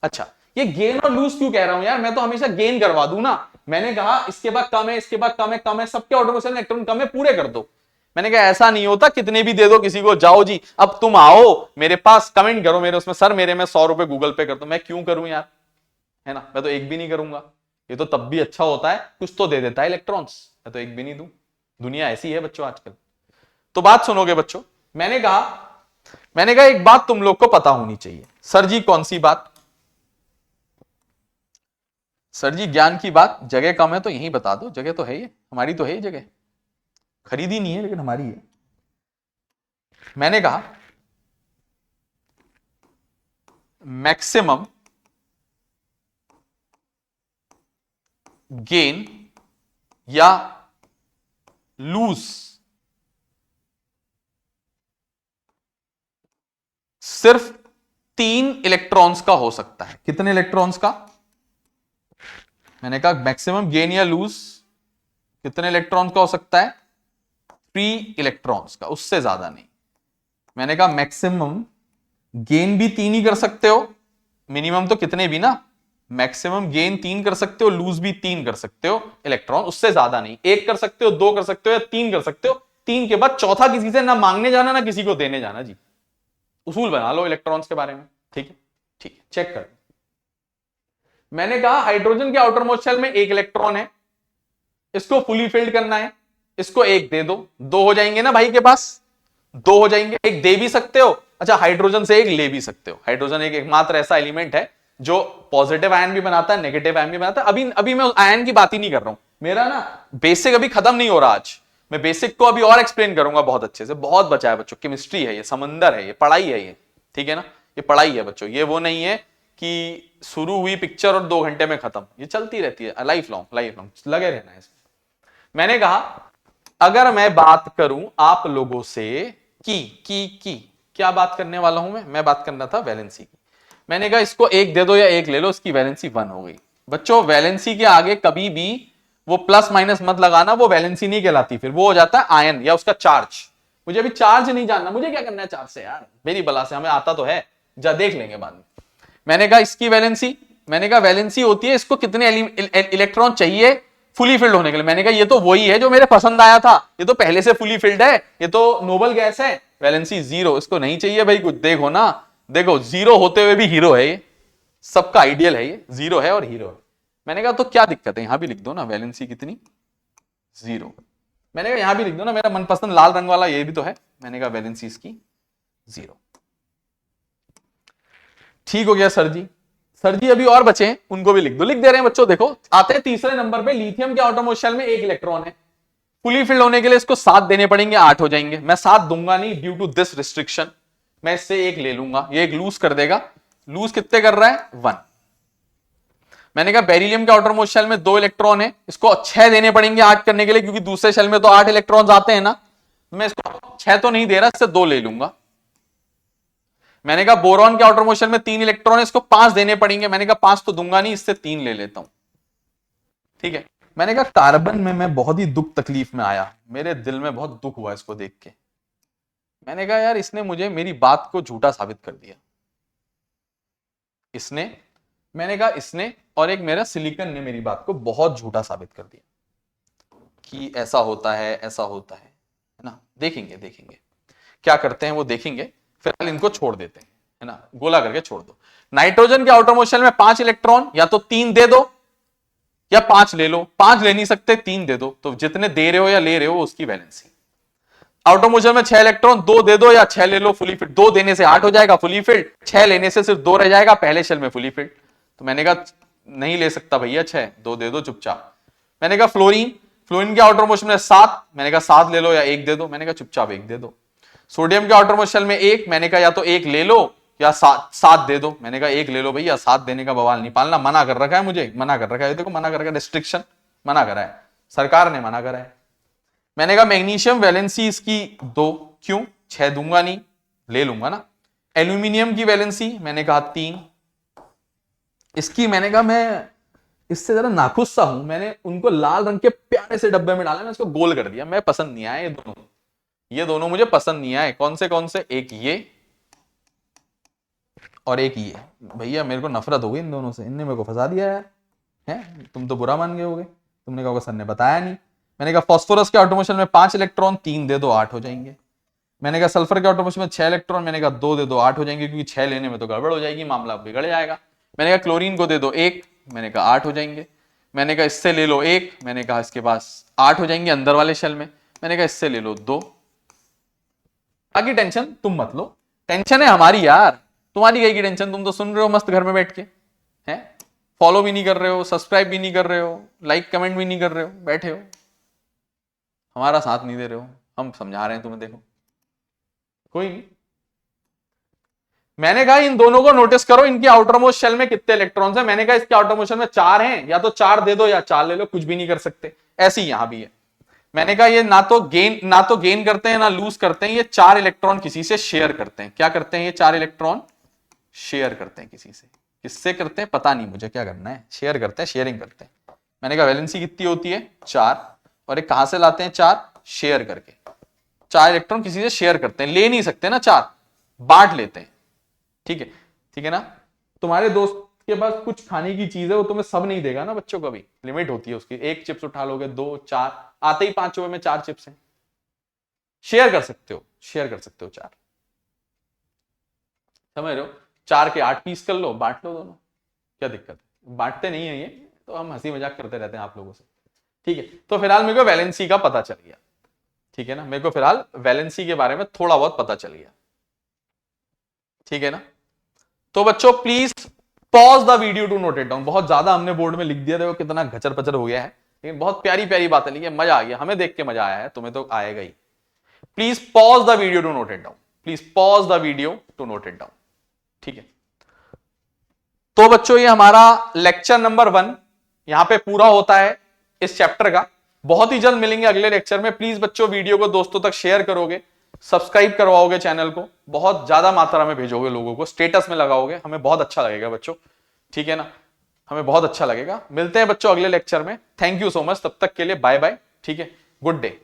अच्छा, ये गेन और लूज क्यों कह रहा हूं यार, मैं तो हमेशा गेन करवा दूं ना। मैंने कहा इसके बाद कम है, इसके बाद कम है, कम है, सबके ऑटोमेशन इलेक्ट्रॉन कम है, पूरे कर दो। मैंने कहा ऐसा नहीं होता, कितने भी दे दो किसी को, जाओ जी अब तुम आओ मेरे पास, कमेंट करो मेरे उसमें, सर मेरे में 100 रुपए गूगल पे कर दो। मैं क्यों करूं यार, है ना, मैं तो एक भी नहीं करूंगा। ये तो तब भी अच्छा होता है, कुछ तो दे देता है इलेक्ट्रॉन्स, मैं तो एक भी नहीं दूं। दुनिया ऐसी है बच्चों आजकल। तो बात सुनोगे बच्चों, मैंने कहा एक बात तुम लोग को पता होनी चाहिए। सर जी कौन सी बात? सर जी ज्ञान की बात, जगह कम है तो यही बता दो, जगह तो है ये हमारी, तो है ये जगह, खरीदी नहीं है लेकिन हमारी है। मैंने कहा मैक्सिमम गेन या लूज सिर्फ 3 इलेक्ट्रॉन्स का हो सकता है। कितने इलेक्ट्रॉन्स का? मैंने कहा मैक्सिमम गेन या लूज कितने इलेक्ट्रॉन्स का हो सकता है? 3 इलेक्ट्रॉन्स का, उससे ज्यादा नहीं। मैंने कहा मैक्सिमम गेन भी 3 ही कर सकते हो, मिनिमम तो कितने भी ना, मैक्सिमम गेन 3 कर सकते हो, लूज भी 3 कर सकते हो इलेक्ट्रॉन, उससे ज्यादा नहीं। 1 कर सकते हो, 2 कर सकते हो या 3 कर सकते हो। 3 के बाद चौथा किसी से ना मांगने जाना ना किसी को देने जाना जी। उसूल बना लो इलेक्ट्रॉन्स के बारे में। ठीक है, ठीक है, चेक कर। मैंने कहा हाइड्रोजन के आउटर मोस्ट शेल में 1 इलेक्ट्रॉन है, इसको फुली फिल्ड करना है, इसको 1 दे दो, 2 हो जाएंगे ना भाई के पास, 2 हो जाएंगे। 1 दे भी सकते हो, अच्छा हाइड्रोजन से 1 ले भी सकते हो। हाइड्रोजन एक एकमात्र ऐसा एलिमेंट है जो पॉजिटिव आयन भी बनाता है, नेगेटिव आयन भी बनाता है। अभी मैं आयन की बात ही नहीं कर रहा हूं, मेरा ना बेसिक अभी खत्म नहीं हो रहा आज। मैं बेसिक को अभी और एक्सप्लेन करूंगा बहुत अच्छे से, बहुत बचा है बच्चों। केमिस्ट्री है ये, समंदर है ये, पढ़ाई है ये, ठीक है ना, ये पढ़ाई है बच्चों। ये वो नहीं है कि शुरू हुई पिक्चर और 2 घंटे में खत्म, ये चलती रहती है, लाइफ लॉन्ग लगे रहना है इसमें। मैंने कहा अगर मैं बात करूं आप लोगों से की क्या बात करने वाला हूं मैं बात करना था वैलेंसी की। मैंने कहा इसको 1 दे दो या 1 ले लो, इसकी वैलेंसी 1 हो गई। बच्चों वैलेंसी के आगे कभी भी वो प्लस माइनस मत लगाना, वो वैलेंसी नहीं कहलाती, फिर वो हो जाता है आयन या उसका चार्ज। मुझे अभी चार्ज नहीं जानना, मुझे क्या करना है चार्ज से यार, मेरी बला से, हमें आता तो है, जा देख लेंगे बाद में। मैंने कहा इसकी वैलेंसी, मैंने कहा वैलेंसी होती है इसको कितने इलेक्ट्रॉन चाहिए फुली फिल्ड होने के लिए। मैंने कहा ये तो वही है जो मेरे पसंद आया था, ये तो पहले से फुली फिल्ड है, ये तो नोबल गैस है। वैलेंसी 0, इसको नहीं चाहिए भाई कुछ। देखो ना, देखो 0 होते हुए भी हीरो है ये, सबका आइडियल है ये, 0 है और हीरो है। मैंने कहा तो क्या दिक्कत है, यहां भी लिख दो ना वैलेंसी कितनी, 0। मैंने कहा यहां भी लिख दो ना, मेरा मनपसंद लाल रंग वाला ये भी तो है। मैंने कहा वैलेंसी इसकी 0। ठीक हो गया सर जी। सर जी अभी और बचे हैं, उनको भी लिख दो। लिख दे रहे हैं बच्चों, देखो आते हैं तीसरे नंबर पे। लिथियम के आउटर मोस्ट शेल में 1 इलेक्ट्रॉन है, फुली फिल्ड होने के लिए इसको 7 देने पड़ेंगे, 8 हो जाएंगे। मैं 7 दूंगा नहीं ड्यू टू दिस रिस्ट्रिक्शन, मैं इससे 1 ले लूंगा, ये 1 लूज कर देगा। लूज कितने कर रहा है, 1। मैंने कहा बेरिलियम के आउटर मोस्ट शेल में 2 इलेक्ट्रॉन है, इसको 6 देने पड़ेंगे 8 करने के लिए, क्योंकि दूसरे शेल में तो 8 इलेक्ट्रॉन आते हैं ना। मैं इसको 6 तो नहीं दे रहा, इससे 2 ले लूंगा। मैंने कहा बोरॉन के आउटर मोस्ट शेल में 3 इलेक्ट्रॉन है, इसको 5 देने पड़ेंगे। मैंने कहा 5 तो दूंगा नहीं, इससे 3 ले लेता हूं। ठीक है। मैंने कहा कार्बन में मैं बहुत ही दुख तकलीफ में आया, मेरे दिल में बहुत दुख हुआ इसको देख के। मैंने कहा यार इसने मुझे मेरी बात को झूठा साबित कर दिया, इसने, मैंने कहा इसने और एक मेरा सिलिकॉन ने मेरी बात को बहुत झूठा साबित कर दिया कि ऐसा होता है, ऐसा होता है ना। देखेंगे क्या करते हैं वो देखेंगे, फिलहाल इनको छोड़ देते हैं, है ना, गोला करके छोड़ दो। नाइट्रोजन के आउटर मोस्ट शेल में 5 इलेक्ट्रॉन, या तो 3 दे दो या 5 ले लो, 5 ले नहीं सकते 3 दे दो, तो जितने दे रहे हो या ले रहे हो उसकी वैलेंसी। आउटर मोस्ट शेल में 6 इलेक्ट्रॉन, 2 दे दो या 6 ले लो, फुली फिल्ड। 2 देने से 8 हो जाएगा फुली फिल्ड, 6 लेने से सिर्फ 2 रह जाएगा पहले शेल में फुली फिल्ड। तो मैंने कहा नहीं ले सकता भैया 6, 2 दे दो चुपचाप। मैंने कहा फ्लोरीन, फ्लोरीन के आउटर मोस्ट में 7, मैंने कहा 7 ले लो या 1 दे दो, मैंने कहा चुपचाप 1 दे दो। सोडियम के आउटर मोस्ट शेल में 1, मैंने कहा या तो 1 ले लो या 7 दे दो, मैंने कहा 1 ले लो भैया, 7 देने का बवाल नहीं पालना, मना कर रखा है मुझे, मना कर रखा है, देखो मना कर रखा है, रिस्ट्रिक्शन मना करा है, सरकार ने मना करा है। मैंने कहा मैग्नीशियम वैलेंसी इसकी 2, क्यों 6 दूंगा नहीं, ले लूंगा ना। एल्यूमिनियम की वैलेंसी मैंने कहा 3, इसकी मैंने कहा मैं इससे जरा नाखुश सा हूं, मैंने उनको लाल रंग के प्यारे से डब्बे में डाला, मैं इसको गोल कर दिया, मैं पसंद नहीं आया ये दोनों मुझे पसंद नहीं आए। कौन से, एक ये और एक ये, भैया मेरे को नफरत हो गई इन दोनों से, इनने मेरे को फंसा दिया यार, है तुम तो बुरा मान गए होगे, तुमने कहा सर ने बताया नहीं। मैंने कहा फास्फोरस के आउटर मोस्ट शेल में 5 इलेक्ट्रॉन, 3 दे दो 8 हो जाएंगे। मैंने कहा सल्फर के आउटर मोस्ट शेल में 6 इलेक्ट्रॉन, मैंने कहा 2 दे दो 8 हो जाएंगे, क्योंकि 6 लेने में तो गड़बड़ हो जाएगी, मामला बिगड़ जाएगा। मैंने कहा क्लोरीन को दे दो 1, मैंने कहा 8 हो जाएंगे। मैंने कहा इससे ले लो 1, मैंने कहा इसके पास 8 हो जाएंगे अंदर वाले शेल में। मैंने कहा इससे ले लो 2। बाकी टेंशन तुम मत लो, टेंशन है हमारी यार, तुम्हारी कहीं की टेंशन, तुम तो सुन रहे हो मस्त घर में बैठ के, हैं फॉलो भी नहीं कर रहे हो, सब्सक्राइब भी नहीं कर रहे हो, लाइक कमेंट भी नहीं कर रहे हो, बैठे हो हमारा साथ नहीं दे रहे हो, हम समझा रहे हैं तुम्हें, देखो कोई नहीं। मैंने कहा इन दोनों को नोटिस करो, इनके आउटर मोस्ट शेल में कितने इलेक्ट्रॉन्स हैं। मैंने कहा इसके आउटर मोस्ट शेल में 4 हैं, या तो 4 दे दो या 4 ले लो, कुछ भी नहीं कर सकते। ऐसे ही यहां भी है। मैंने कहा ये ना तो गेन करते हैं ना लूज करते हैं, ये 4 इलेक्ट्रॉन किसी से शेयर करते हैं। क्या करते हैं ये 4 इलेक्ट्रॉन? शेयर करते हैं किसी से। किससे करते हैं पता नहीं मुझे, क्या करना है, शेयर करते हैं, शेयरिंग करते हैं। मैंने कहा वैलेंसी कितनी होती है 4, और एक कहां से लाते हैं 4? शेयर करके। 4 इलेक्ट्रॉन किसी से शेयर करते हैं, ले नहीं सकते ना 4, बांट लेते हैं। ठीक है, ठीक है ना। तुम्हारे दोस्त के पास कुछ खाने की चीज है, वो तुम्हें सब नहीं देगा ना बच्चों, कभी लिमिट होती है उसकी। 1 चिप्स उठा लोगे, 2 4, आते ही 5 रुपए में 4 चिप्स हैं। शेयर कर सकते हो, शेयर कर सकते हो 4, समझ रहे हो। 4 के 8 पीस कर लो, बांट लो दोनों, क्या दिक्कत है। बांटते नहीं है ये तो, हम हंसी मजाक करते रहते हैं आप लोगों से। ठीक है, तो फिलहाल मेरे को वैलेंसी का पता चल गया। ठीक है ना, मेरे को फिलहाल वैलेंसी के बारे में थोड़ा बहुत पता चल गया। ठीक है ना। तो बच्चों please pause the video to note it down. बहुत ज्यादा हमने बोर्ड में लिख दिया, देखो कितना घचर पचर हो गया है, लेकिन बहुत प्यारी प्यारी बातें लिखी है, मजा आ गया, हमें देख के मजा आया है, तुम्हें तो आएगा ही। Please pause the video to note it down, please pause the video to note it down. ठीक है, तो बच्चों ये हमारा लेक्चर नंबर 1 यहां पे पूरा होता है इस चैप्टर का। बहुत ही जल्द मिलेंगे अगले लेक्चर में। प्लीज बच्चों वीडियो को दोस्तों तक शेयर करोगे, सब्सक्राइब करवाओगे चैनल को, बहुत ज्यादा मात्रा में भेजोगे लोगों को, स्टेटस में लगाओगे, हमें बहुत अच्छा लगेगा बच्चों। ठीक है ना, हमें बहुत अच्छा लगेगा। मिलते हैं बच्चों अगले लेक्चर में। थैंक यू सो मच, तब तक के लिए बाय बाय। ठीक है, गुड डे।